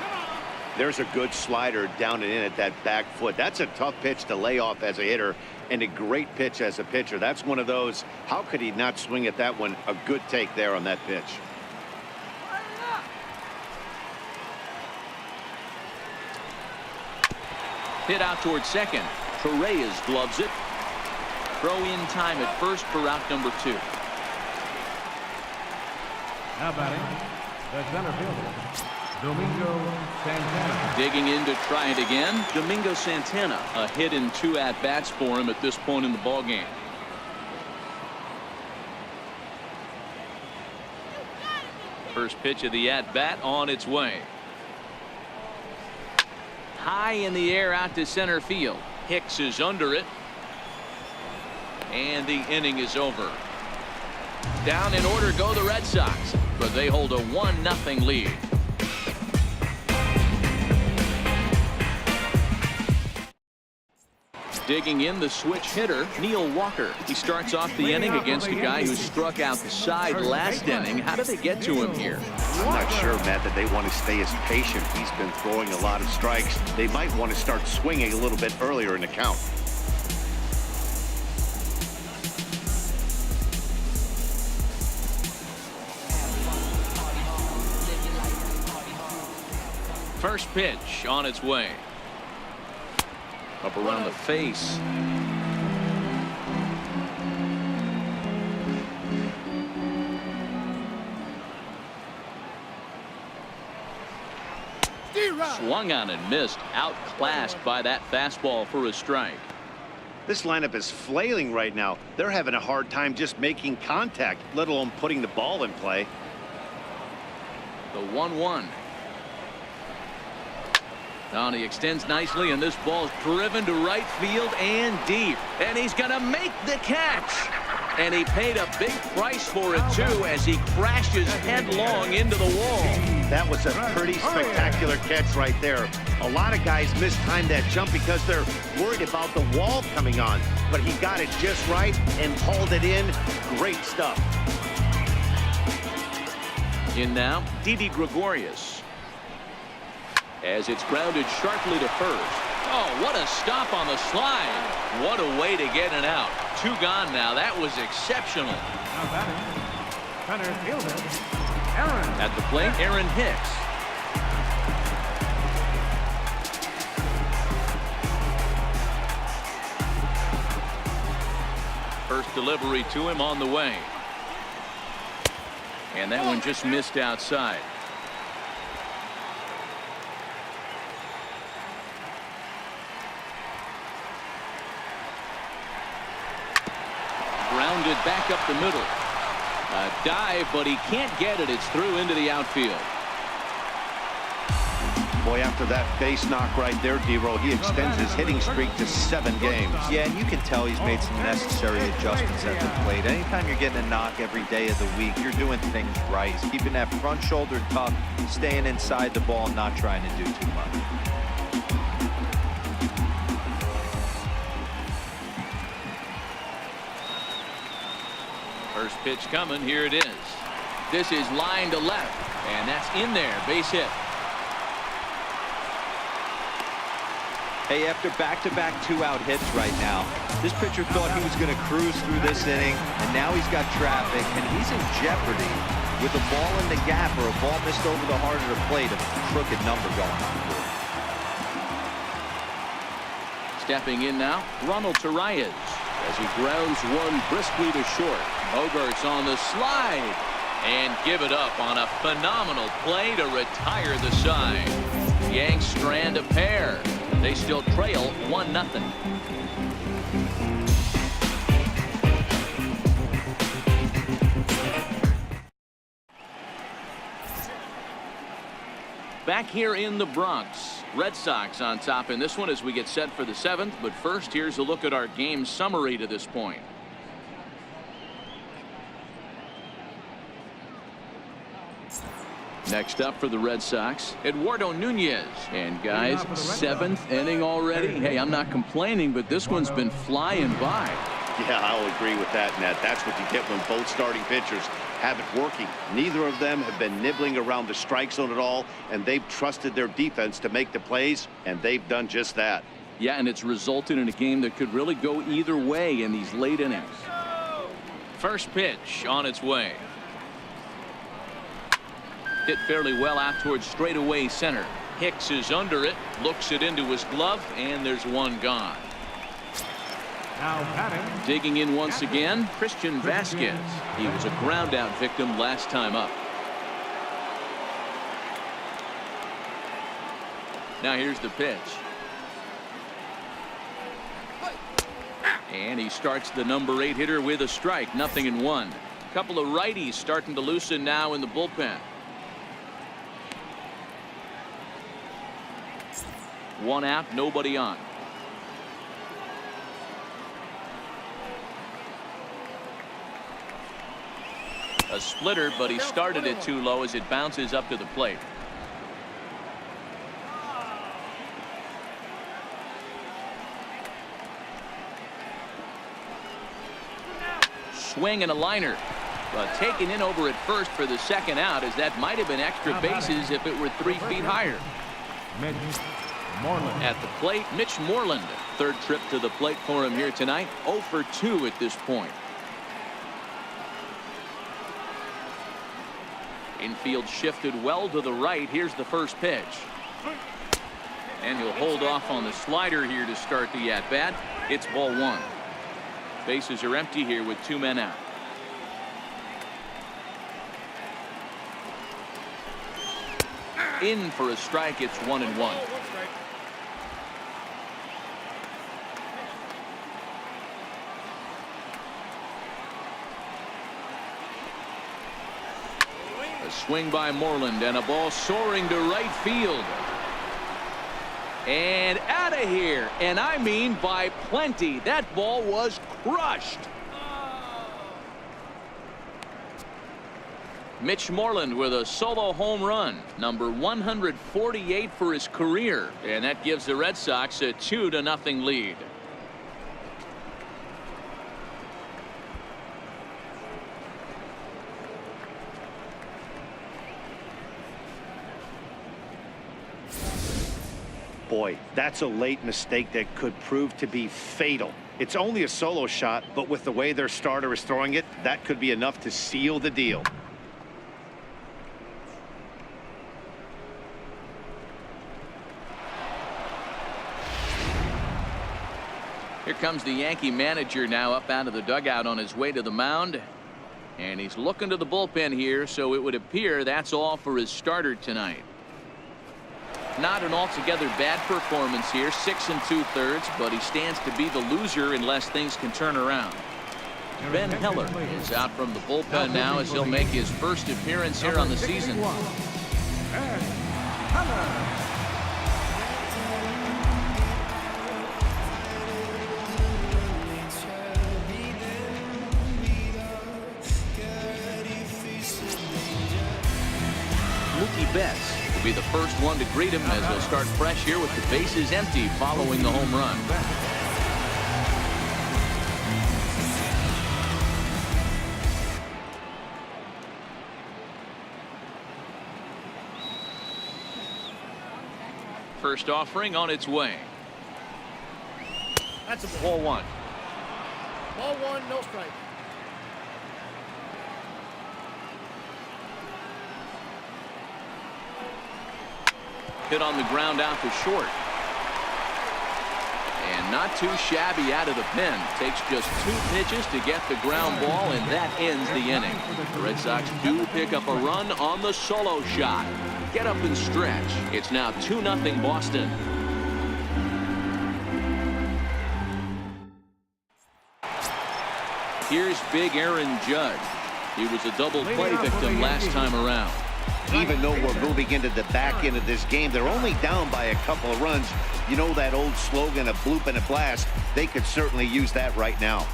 [SPEAKER 2] There's a good slider down and in at that back foot. That's a tough pitch to lay off as a hitter and a great pitch as a pitcher. That's one of those, how could he not swing at that one? A good take there on that pitch.
[SPEAKER 1] Hit out towards second. Torres gloves it. Throw in time at first for route number 2.
[SPEAKER 5] Now batting, the center fielder, Domingo Santana.
[SPEAKER 1] Digging in to try it again, Domingo Santana. A hit in 2 at-bats for him at this point in the ballgame. First pitch of the at-bat on its way. High in the air out to center field. Hicks is under it. And the inning is over. Down in order go the Red Sox, but they hold a 1-0 lead. Digging in the switch hitter, Neil Walker. He starts off the inning against a guy who struck out the side last inning. How did they get to him here?
[SPEAKER 2] I'm not sure, Matt, that they want to stay as patient. He's been throwing a lot of strikes. They might want to start swinging a little bit earlier in the count.
[SPEAKER 1] First pitch on its way. Up around the face. Swung on and missed. Outclassed by that fastball for a strike.
[SPEAKER 2] This lineup is flailing right now. They're having a hard time just making contact, let alone putting the ball in play.
[SPEAKER 1] The 1-1. Now he extends nicely, and this ball's driven to right field and deep. And he's going to make the catch. And he paid a big price for it, too, as he crashes headlong into the wall.
[SPEAKER 2] That was a pretty spectacular catch right there. A lot of guys mistimed that jump because they're worried about the wall coming on. But he got it just right and hauled it in. Great stuff.
[SPEAKER 1] In now, Didi Gregorius. As it's grounded sharply to first. Oh, what a stop on the slide. What a way to get it out. 2 gone now. That was exceptional.
[SPEAKER 5] Now batting, center fielder, Aaron.
[SPEAKER 1] At the plate, Aaron Hicks. First delivery to him on the way. And that one just missed outside. Grounded back up the middle. A dive, but he can't get it. It's through into the outfield.
[SPEAKER 2] Boy, after that base knock right there, D-Roll, he extends his hitting streak to 7 games.
[SPEAKER 4] Yeah, and you can tell he's made some necessary adjustments at the plate. Anytime you're getting a knock every day of the week, you're doing things right. He's keeping that front shoulder tucked, staying inside the ball, not trying to do too much.
[SPEAKER 1] First pitch coming. Here it is. This is line to left, and that's in there. Base hit.
[SPEAKER 4] Hey, after back-to-back 2-out hits right now, this pitcher thought he was going to cruise through this inning, and now he's got traffic, and he's in jeopardy with a ball in the gap or a ball missed over the heart of the plate, a crooked number going on.
[SPEAKER 1] Stepping in now, Ronald Torreyes as he grounds one briskly to short. Bogarts on the slide and give it up on a phenomenal play to retire the side. Yanks strand a pair. They still trail 1-0. Back here in the Bronx, Red Sox on top in this one as we get set for the 7th. But first, here's a look at our game summary to this point. Next up for the Red Sox, Eduardo Nunez. And guys, 7th inning already. Hey, I'm not complaining, but this one's been flying by.
[SPEAKER 2] Yeah, I'll agree with that, Ned. That's what you get when both starting pitchers have it working. Neither of them have been nibbling around the strike zone at all, and they've trusted their defense to make the plays, and they've done just that.
[SPEAKER 1] Yeah, and it's resulted in a game that could really go either way in these late innings. First pitch on its way. Hit fairly well out towards straightaway center. Hicks is under it, looks it into his glove, and there's one gone.
[SPEAKER 5] Now batting,
[SPEAKER 1] Digging in once again, Christian Vasquez. He was a ground out victim last time up. Now here's the pitch. And he starts the number 8 hitter with a strike. 0-1. A couple of righties starting to loosen now in the bullpen. One out, nobody on. A splitter, but he started it too low as it bounces up to the plate. Swing and a liner, but taken in over at first for the 2nd out, as that might have been extra bases if it were 3 feet higher.
[SPEAKER 5] Mitch Moreland.
[SPEAKER 1] At the plate, Mitch Moreland. 3rd trip to the plate for him here tonight. 0 for 2 at this point. Infield shifted well to the right. Here's the first pitch. And he'll hold off on the slider here to start the at-bat. It's ball 1. Bases are empty here with 2 men out. In for a strike. It's 1-1. A swing by Moreland and a ball soaring to right field. And out of here. And I mean by plenty. That ball was crushed. Mitch Moreland with a solo home run, number 148 for his career, and that gives the Red Sox a 2-0 lead.
[SPEAKER 2] Boy, that's a late mistake that could prove to be fatal. It's only a solo shot, but with the way their starter is throwing it, that could be enough to seal the deal.
[SPEAKER 1] Here comes the Yankee manager now up out of the dugout on his way to the mound. And he's looking to the bullpen here, so it would appear that's all for his starter tonight. Not an altogether bad performance here, 6 2/3, but he stands to be the loser unless things can turn around. Ben Heller is out from the bullpen now as he'll make his first appearance here on the season. Mookie Betts will be the first one to greet him as he'll start fresh here with the bases empty following the home run. First offering on its way.
[SPEAKER 3] That's a
[SPEAKER 1] Ball 1.
[SPEAKER 3] Ball 1, no strike.
[SPEAKER 1] Hit on the ground out to short. And not too shabby out of the pen. Takes just 2 pitches to get the ground ball, and that ends the inning. The Red Sox do pick up a run on the solo shot. Get up and stretch. It's now 2-0 Boston. Here's big Aaron Judge. He was a double play victim last time around.
[SPEAKER 2] Even though we're moving into the back end of this game, they're only down by a couple of runs. You know that old slogan, a bloop and a blast. They could certainly use that right now.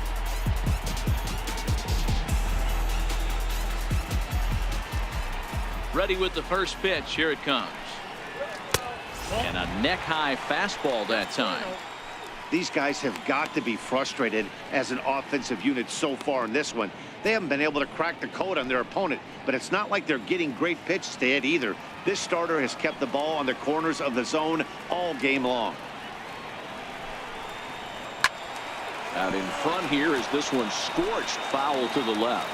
[SPEAKER 1] Ready with the first pitch. Here it comes. And a neck-high fastball that time.
[SPEAKER 2] These guys have got to be frustrated as an offensive unit so far in this one. They haven't been able to crack the code on their opponent, but it's not like they're getting great pitches to hit either. This starter has kept the ball on the corners of the zone all game long.
[SPEAKER 1] Out in front here is this one scorched foul to the left.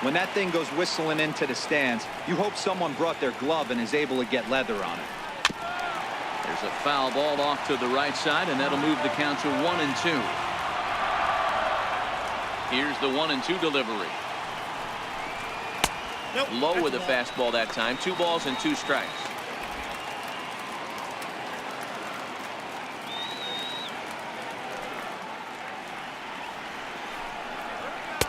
[SPEAKER 4] When that thing goes whistling into the stands, you hope someone brought their glove and is able to get leather on it.
[SPEAKER 1] There's a foul ball off to the right side, and that'll move the count to 1-2. Here's the 1-2 delivery.
[SPEAKER 3] Nope,
[SPEAKER 1] Low with a fastball that time. 2 balls and 2 strikes.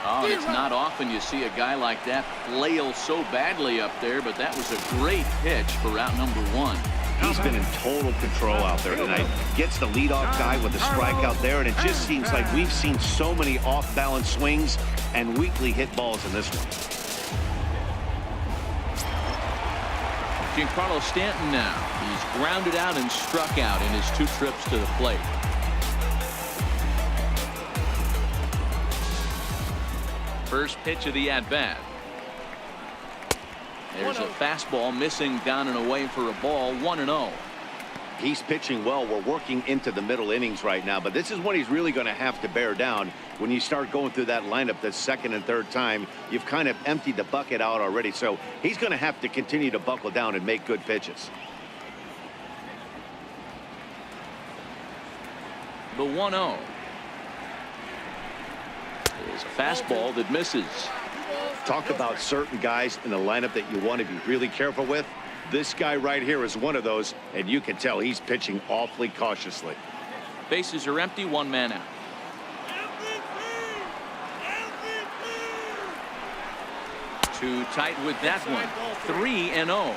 [SPEAKER 1] Oh, and it's not often you see a guy like that flail so badly up there, but that was a great pitch for out number 1.
[SPEAKER 2] He's been in total control out there tonight. Gets the leadoff guy with a strikeout there, and it just seems like we've seen so many off-balance swings and weakly hit balls in this one.
[SPEAKER 1] Giancarlo Stanton now. He's grounded out and struck out in his 2 trips to the plate. First pitch of the at-bat. There's a fastball missing down and away for a ball. 1-0.
[SPEAKER 2] He's pitching well. We're working into the middle innings right now, but this is when he's really going to have to bear down. When you start going through that lineup the second and third time, you've kind of emptied the bucket out already, so he's going to have to continue to buckle down and make good pitches.
[SPEAKER 1] The 1-0 is a fastball that misses.
[SPEAKER 2] Talk about certain guys in the lineup that you want to be really careful with. This guy right here is one of those, and you can tell he's pitching awfully cautiously.
[SPEAKER 1] Bases are empty, 1 man out. Too tight with that one. 3-0.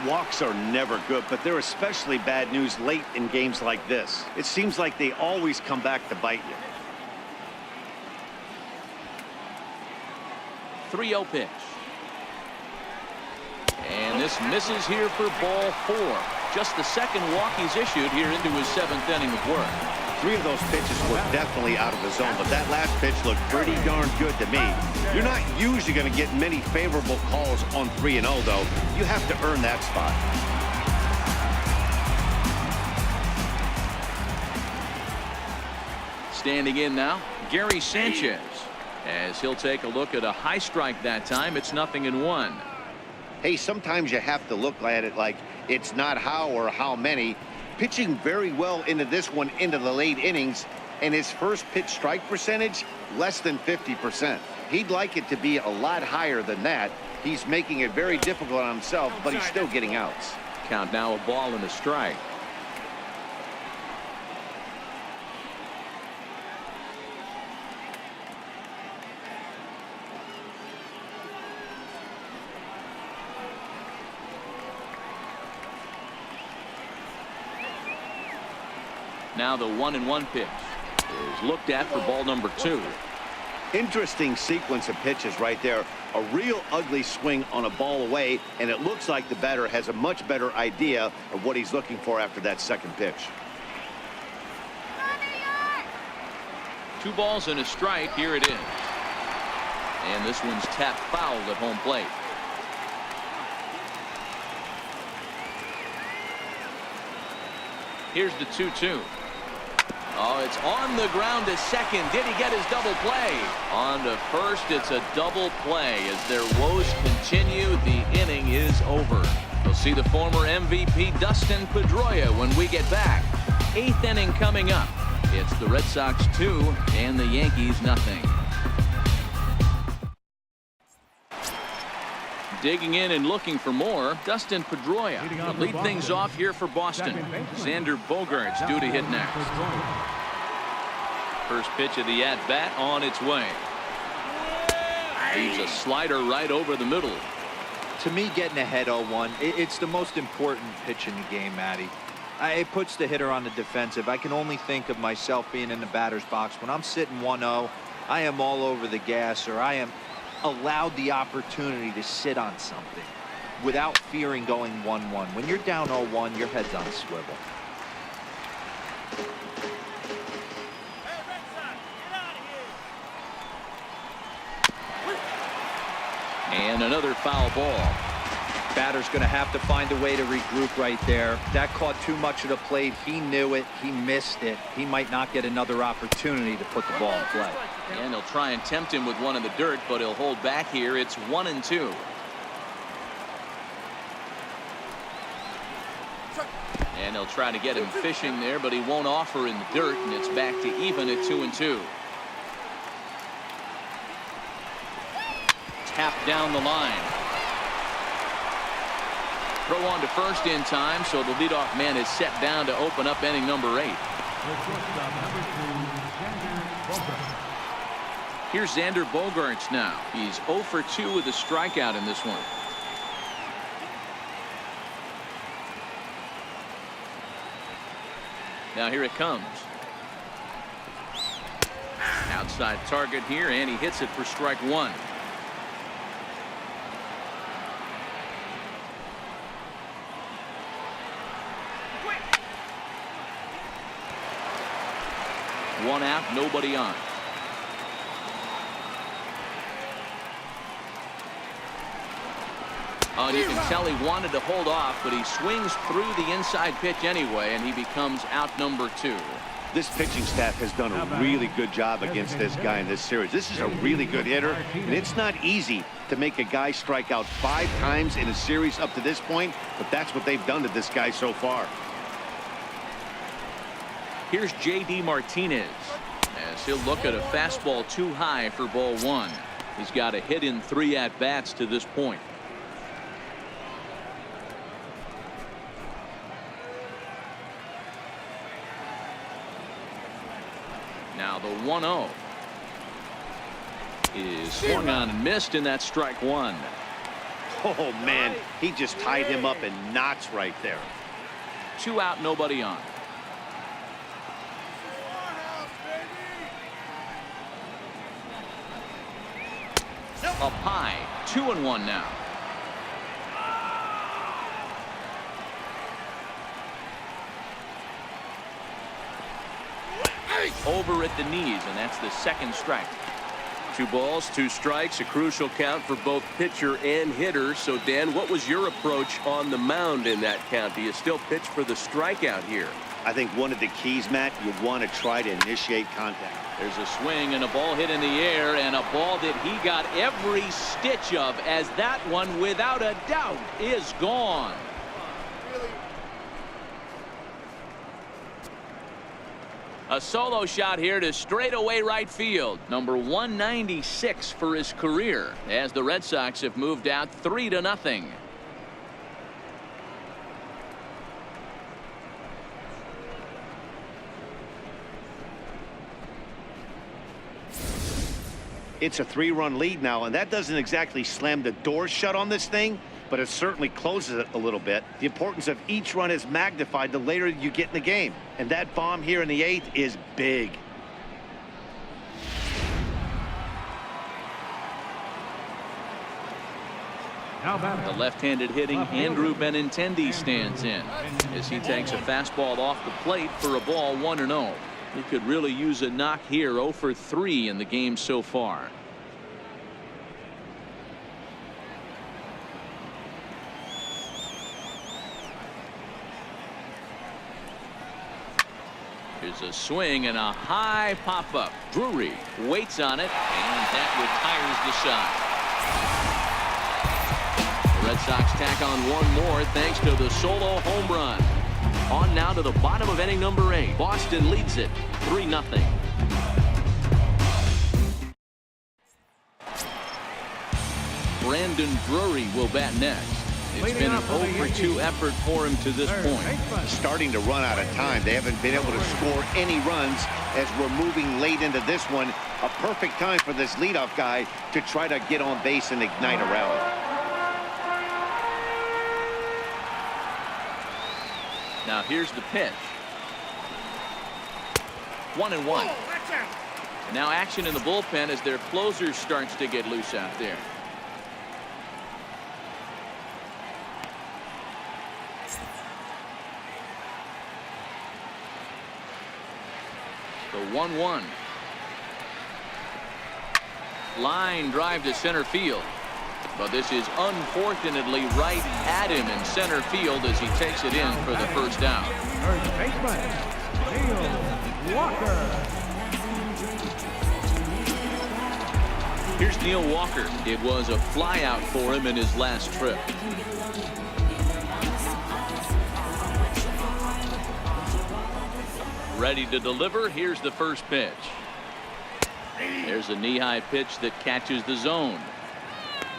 [SPEAKER 2] Walks are never good, but they're especially bad news late in games like this. It seems like they always come back to bite you.
[SPEAKER 1] 3-0 pitch. And this misses here for ball 4. Just the second walk he's issued here into his 7th inning of work.
[SPEAKER 2] 3 of those pitches were definitely out of the zone, but that last pitch looked pretty darn good to me. You're not usually going to get many favorable calls on 3-0, though. You have to earn that spot.
[SPEAKER 1] Standing in now, Gary Sanchez. As he'll take a look at a high strike that time, it's 0-1.
[SPEAKER 2] Hey, sometimes you have to look at it like it's not how or how many. Pitching very well into this one into the late innings, and his first pitch strike percentage less than 50%. He'd like it to be a lot higher than that. He's making it very difficult on himself, but he's still getting outs.
[SPEAKER 1] Count now, a ball and a strike. Now the 1-1 pitch is looked at for ball number 2.
[SPEAKER 2] Interesting sequence of pitches right there. A real ugly swing on a ball away, and it looks like the batter has a much better idea of what he's looking for after that second pitch.
[SPEAKER 1] 2 balls and a strike. Here it is. And this one's tapped foul at home plate. Here's the 2-2. Oh, it's on the ground to second. Did he get his double play? On to first, it's a double play. As their woes continue, the inning is over. We'll see the former MVP Dustin Pedroia when we get back. 8th inning coming up. It's the Red Sox 2 and the Yankees 0. Digging in and looking for more, Dustin Pedroia will lead things off here for Boston. Xander Bogaerts due to hit next. First pitch of the at-bat on its way. Leaves a slider right over the middle.
[SPEAKER 4] To me, getting ahead 0-1, it's the most important pitch in the game, Matty. It puts the hitter on the defensive. I can only think of myself being in the batter's box. When I'm sitting 1-0, I am all over the gas, or I am allowed the opportunity to sit on something without fearing going 1-1. When you're down 0-1, your head's on a swivel.
[SPEAKER 1] And another foul ball.
[SPEAKER 4] Batter's going to have to find a way to regroup right there. That caught too much of the plate. He knew it. He missed it. He might not get another opportunity to put the ball in play.
[SPEAKER 1] And he'll try and tempt him with one in the dirt, but he'll hold back here. It's 1-2. And he'll try to get him fishing there, but he won't offer in the dirt, and it's back to even at 2-2. Tapped down the line. Throw on to first in time, so the leadoff man is set down to open up inning number 8. Here's Xander Bogaerts now. He's 0 for 2 with a strikeout in this one. Now here it comes. Outside target here, and he hits it for strike 1. One out, nobody on. Oh, and you can tell he wanted to hold off, but he swings through the inside pitch anyway, and he becomes out number 2.
[SPEAKER 2] This pitching staff has done a really good job against this guy in this series. This is a really good hitter, and it's not easy to make a guy strike out 5 times in a series up to this point, but that's what they've done to this guy so far.
[SPEAKER 1] Here's J.D. Martinez as he'll look at a fastball too high for ball 1. He's got a hit in 3 at-bats to this point. Now the 1-0 is swung on and missed, and that's strike 1.
[SPEAKER 2] Oh, man, he just tied him up in knots right there.
[SPEAKER 1] 2 out, nobody on. Up high, 2-1 now. over at the knees, and that's the second strike.
[SPEAKER 6] 2 balls, 2 strikes, a crucial count for both pitcher and hitter. So, Dan, what was your approach on the mound in that count? Do you still pitch for the strikeout here?
[SPEAKER 2] I think one of the keys, Matt, you want to try to initiate contact.
[SPEAKER 1] There's a swing and a ball hit in the air, and a ball that he got every stitch of, as that one, without a doubt, is gone. A solo shot here to straightaway right field. Number 196 for his career, as the Red Sox have moved out 3-0.
[SPEAKER 2] It's a 3-run lead now, and that doesn't exactly slam the door shut on this thing, but it certainly closes it a little bit. The importance of each run is magnified the later you get in the game, and that bomb here in the 8th is big.
[SPEAKER 5] Now batting.
[SPEAKER 1] The left-handed hitting Andrew Benintendi stands in as he takes a fastball off the plate for a ball 1-0. He could really use a knock here. 0 for 3 in the game so far. Here's a swing and a high pop-up. Drury waits on it, and that retires the shot. The Red Sox tack on one more thanks to the solo home run. On now to the bottom of inning number 8. Boston leads it 3-0. Brandon Drury will bat next. It's been an 0 for 2 effort for him to this point.
[SPEAKER 2] Starting to run out of time. They haven't been able to score any runs as we're moving late into this one. A perfect time for this leadoff guy to try to get on base and ignite a rally.
[SPEAKER 1] Now here's the pitch. 1-1. And now action in the bullpen as their closer starts to get loose out there. The 1-1. Line drive to center field. But this is unfortunately right at him in center field as he takes it in for the first out.
[SPEAKER 5] First baseman, Neil Walker.
[SPEAKER 1] Here's Neil Walker. It was a flyout for him in his last trip. Ready to deliver. Here's the first pitch. There's a knee-high pitch that catches the zone.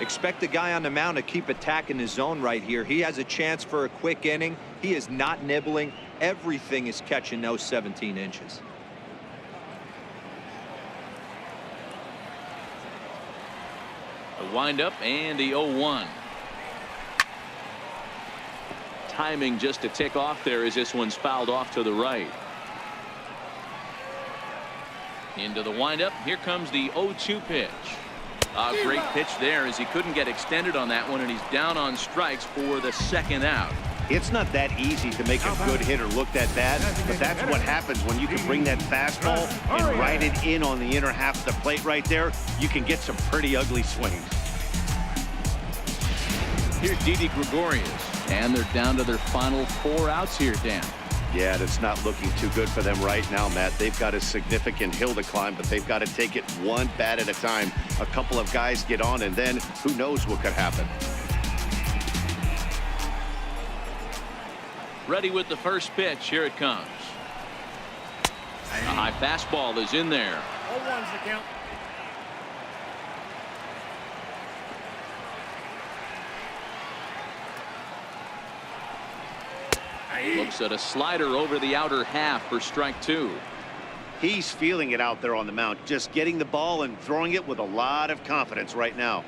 [SPEAKER 4] Expect the guy on the mound to keep attacking his zone right here. He has a chance for a quick inning. He is not nibbling. Everything is catching those 17 inches.
[SPEAKER 1] The windup and the 0-1. Timing just to tick off there as this one's fouled off to the right. Into the windup. Here comes the 0-2 pitch. A great pitch there as he couldn't get extended on that one, and he's down on strikes for the second out.
[SPEAKER 2] It's not that easy to make a good hitter look that bad, but that's what happens when you can bring that fastball and ride it in on the inner half of the plate right there. You can get some pretty ugly swings.
[SPEAKER 1] Here's Didi Gregorius, and they're down to their final 4 outs here, Dan.
[SPEAKER 2] Yeah, that's not looking too good for them right now, Matt. They've got a significant hill to climb, but they've got to take it one bat at a time. A couple of guys get on, and then who knows what could happen.
[SPEAKER 1] Ready with the first pitch. Here it comes. A high fastball is in there.
[SPEAKER 3] 0-1's the count.
[SPEAKER 1] Looks at a slider over the outer half for strike 2.
[SPEAKER 2] He's feeling it out there on the mound, just getting the ball and throwing it with a lot of confidence right now.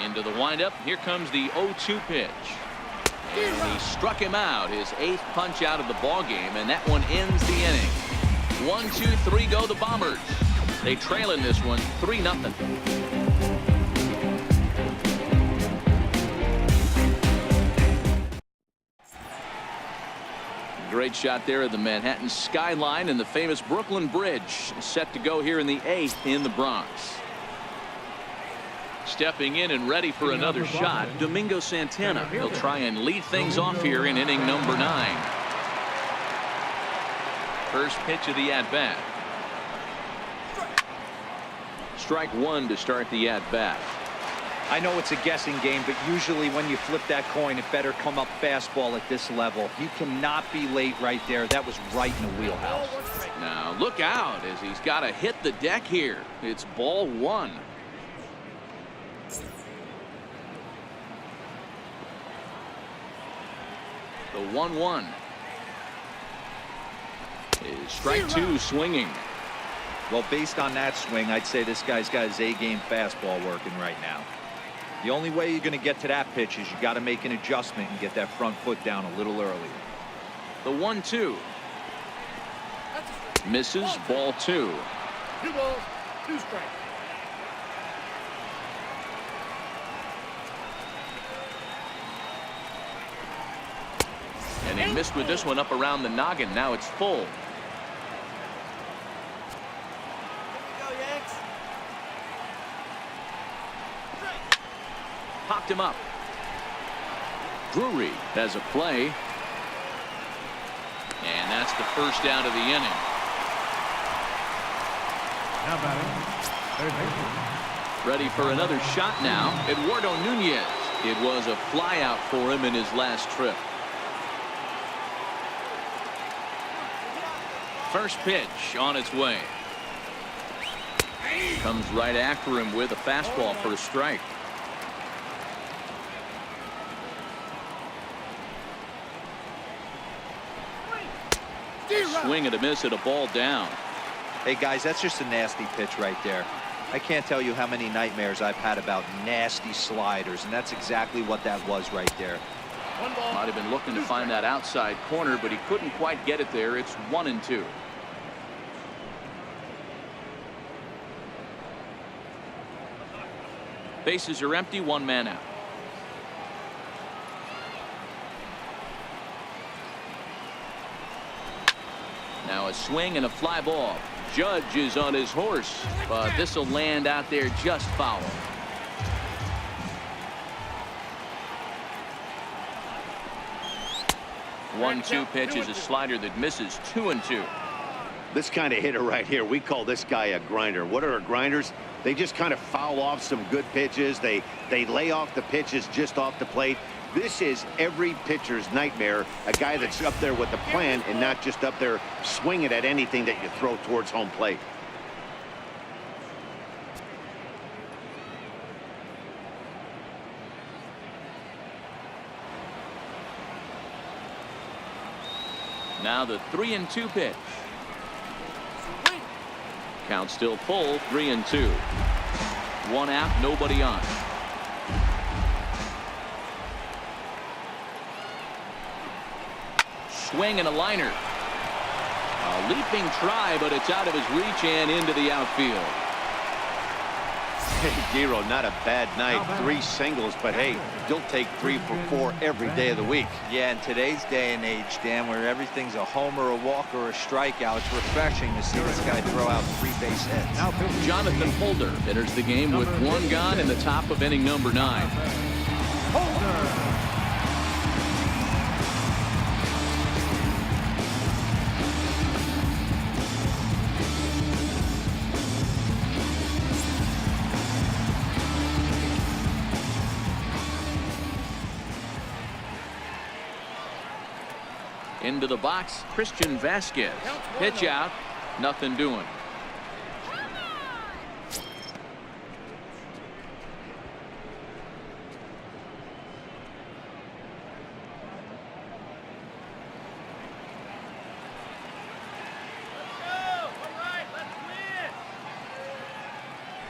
[SPEAKER 1] Into the windup. Here comes the 0-2 pitch. And he struck him out, his 8th punch out of the ball game, and that one ends the inning. 1, 2, 3 go the Bombers. They trail in this one 3-0. great shot there of the Manhattan skyline and the famous Brooklyn Bridge, set to go here in the 8th in the Bronx. Stepping in and ready for another shot, Domingo Santana. He'll try and lead things off here in inning number 9. First pitch of the at-bat. Strike one to start the at-bat.
[SPEAKER 4] I know it's a guessing game, but usually when you flip that coin, it better come up fastball at this level. He cannot be late right there. That was right in the wheelhouse.
[SPEAKER 1] Now look out as he's got to hit the deck here. It's ball 1. The 1-1 is strike 2 swinging.
[SPEAKER 4] Well, based on that swing, I'd say this guy's got his A-game fastball working right now. The only way you're going to get to that pitch is you got to make an adjustment and get that front foot down a little earlier.
[SPEAKER 1] The 1-2 misses, ball 2.
[SPEAKER 3] 2 balls, 2 strikes.
[SPEAKER 1] And he missed with this one up around the noggin. Now it's full. Popped him up. Drury has a play. And that's the first out of the inning.
[SPEAKER 5] Now batting, third baseman.
[SPEAKER 1] Ready for another shot now. Eduardo Nunez. It was a flyout for him in his last trip. First pitch on its way. Comes right after him with a fastball for a strike. Swing and a miss at a ball down.
[SPEAKER 4] Hey, guys, that's just a nasty pitch right there. I can't tell you how many nightmares I've had about nasty sliders, and that's exactly what that was right there.
[SPEAKER 1] Might have been looking to find that outside corner, but he couldn't quite get it there. It's 1-2. Bases are empty, 1 man out. Now a swing and a fly ball. Judge is on his horse, but this will land out there just foul. 1-2 pitch is a slider that misses. 2-2.
[SPEAKER 2] This kind of hitter right here, we call this guy a grinder. What are grinders? They just kind of foul off some good pitches. They lay off the pitches just off the plate. This is every pitcher's nightmare, a guy that's up there with a plan and not just up there swinging at anything that you throw towards home plate.
[SPEAKER 1] Now the 3-2 pitch. Count still full, 3-2. 1 out, nobody on. Swing and a liner. A leaping try, but it's out of his reach and into the outfield.
[SPEAKER 2] Hey, Giro, not a bad night. 3 singles, but hey, you'll take 3 for 4 every day of the week.
[SPEAKER 4] Yeah, in today's day and age, Dan, where everything's a homer, a walk, or a strikeout, it's refreshing to see this guy throw out 3 base hits.
[SPEAKER 5] Now pitching.
[SPEAKER 1] Jonathan Holder enters the game with 1 gone in the top of inning number 9.
[SPEAKER 5] Holder.
[SPEAKER 1] Into the box, Christian Vasquez. Pitch out, nothing doing.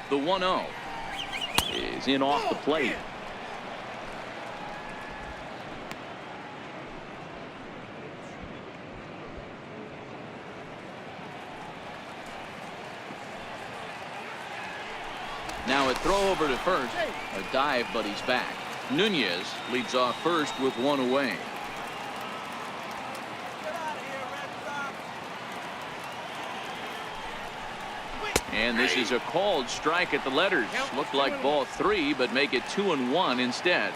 [SPEAKER 1] The 1-0 is in off the plate. Now a throw over to first. A dive, but he's back. Nunez leads off first with 1 away. And this is a called strike at the letters. Looked like ball 3, but make it 2-1 instead.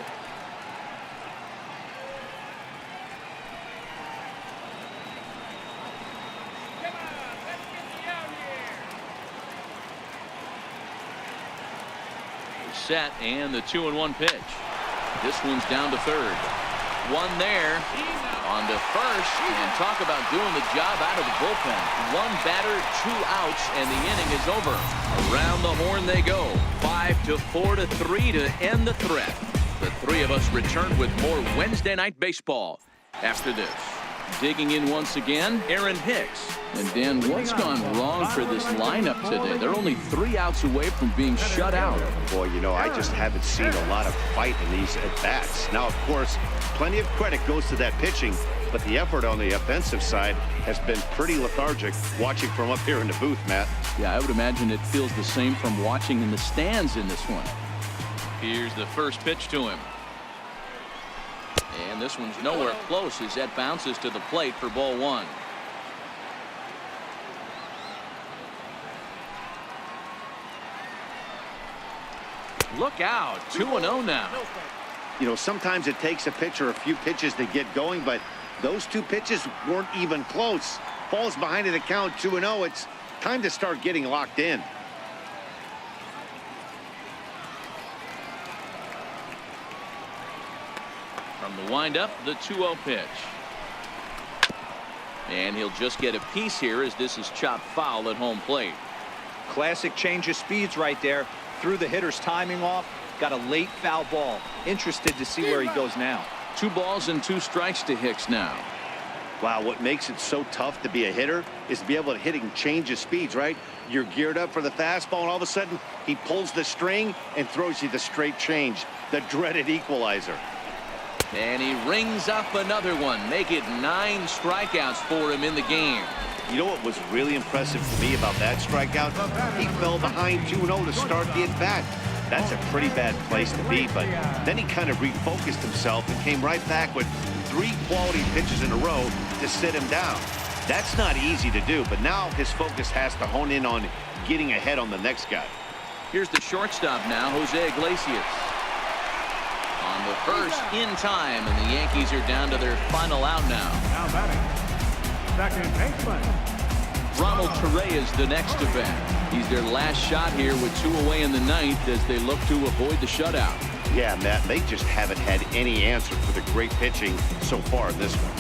[SPEAKER 1] Set and the 2-1 pitch. This one's down to third. One there. On to first, and talk about doing the job out of the bullpen. One batter, 2 outs, and the inning is over. Around the horn they go. 5-4-3 to end the threat. The three of us return with more Wednesday Night Baseball after this. Digging in once again, Aaron Hicks. And Dan, what's gone wrong for this lineup today? They're only 3 outs away from being shut out.
[SPEAKER 2] Boy, you know, I just haven't seen a lot of fight in these at-bats. Now, of course, plenty of credit goes to that pitching, but the effort on the offensive side has been pretty lethargic watching from up here in the booth, Matt.
[SPEAKER 1] Yeah, I would imagine it feels the same from watching in the stands in this one. Here's the first pitch to him. And this one's nowhere close as that bounces to the plate for ball 1. Look out, 2-0 now.
[SPEAKER 2] You know, sometimes it takes a pitcher a few pitches to get going, but those 2 pitches weren't even close. Falls behind in the count, 2-0. It's time to start getting locked in.
[SPEAKER 1] From the windup, the 2-0 pitch. And he'll just get a piece here as this is chopped foul at home plate.
[SPEAKER 4] Classic change of speeds right there. Threw the hitter's timing off. Got a late foul ball. Interested to see where he goes now.
[SPEAKER 1] 2 balls and 2 strikes to Hicks now.
[SPEAKER 2] Wow, what makes it so tough to be a hitter is to be able to hit and change his speeds, right? You're geared up for the fastball, and all of a sudden, he pulls the string and throws you the straight change, the dreaded equalizer.
[SPEAKER 1] And he rings up another one. Make it 9 strikeouts for him in the game.
[SPEAKER 2] You know what was really impressive to me about that strikeout? He fell behind 2-0 to start the at-bat. That's a pretty bad place to be, but then he kind of refocused himself and came right back with 3 quality pitches in a row to sit him down. That's not easy to do, but now his focus has to hone in on getting ahead on the next guy.
[SPEAKER 1] Here's the shortstop now, Jose Iglesias. On the first in time, and the Yankees are down to their final out now.
[SPEAKER 5] Now batting, second baseman.
[SPEAKER 1] Ronald Torreyes the next to bat. He's their last shot here with 2 away in the 9th as they look to avoid the shutout.
[SPEAKER 2] Yeah, Matt, they just haven't had any answer for the great pitching so far in this one.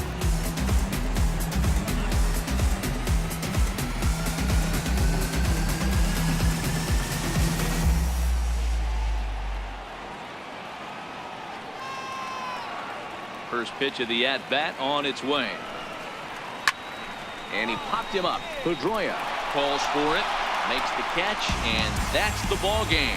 [SPEAKER 1] First pitch of the at-bat on its way. And he popped him up. Pedroia calls for it, makes the catch, and that's the ball game.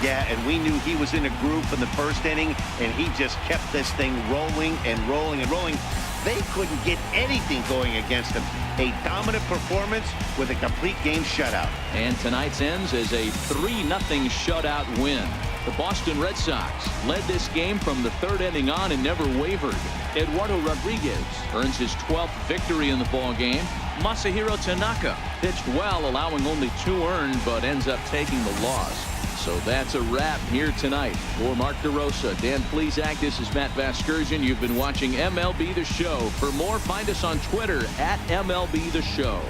[SPEAKER 2] Yeah, and we knew he was in a groove in the first inning, and he just kept this thing rolling and rolling and rolling. They couldn't get anything going against him. A dominant performance with a complete game shutout.
[SPEAKER 1] And tonight's ends as a 3-0 shutout win. The Boston Red Sox led this game from the 3rd inning on and never wavered. Eduardo Rodriguez earns his 12th victory in the ball game. Masahiro Tanaka pitched well, allowing only 2 earned, but ends up taking the loss. So that's a wrap here tonight. For Mark DeRosa, Dan Plesac, this is Matt Vasgersian. You've been watching MLB The Show. For more, find us on Twitter at MLB The Show.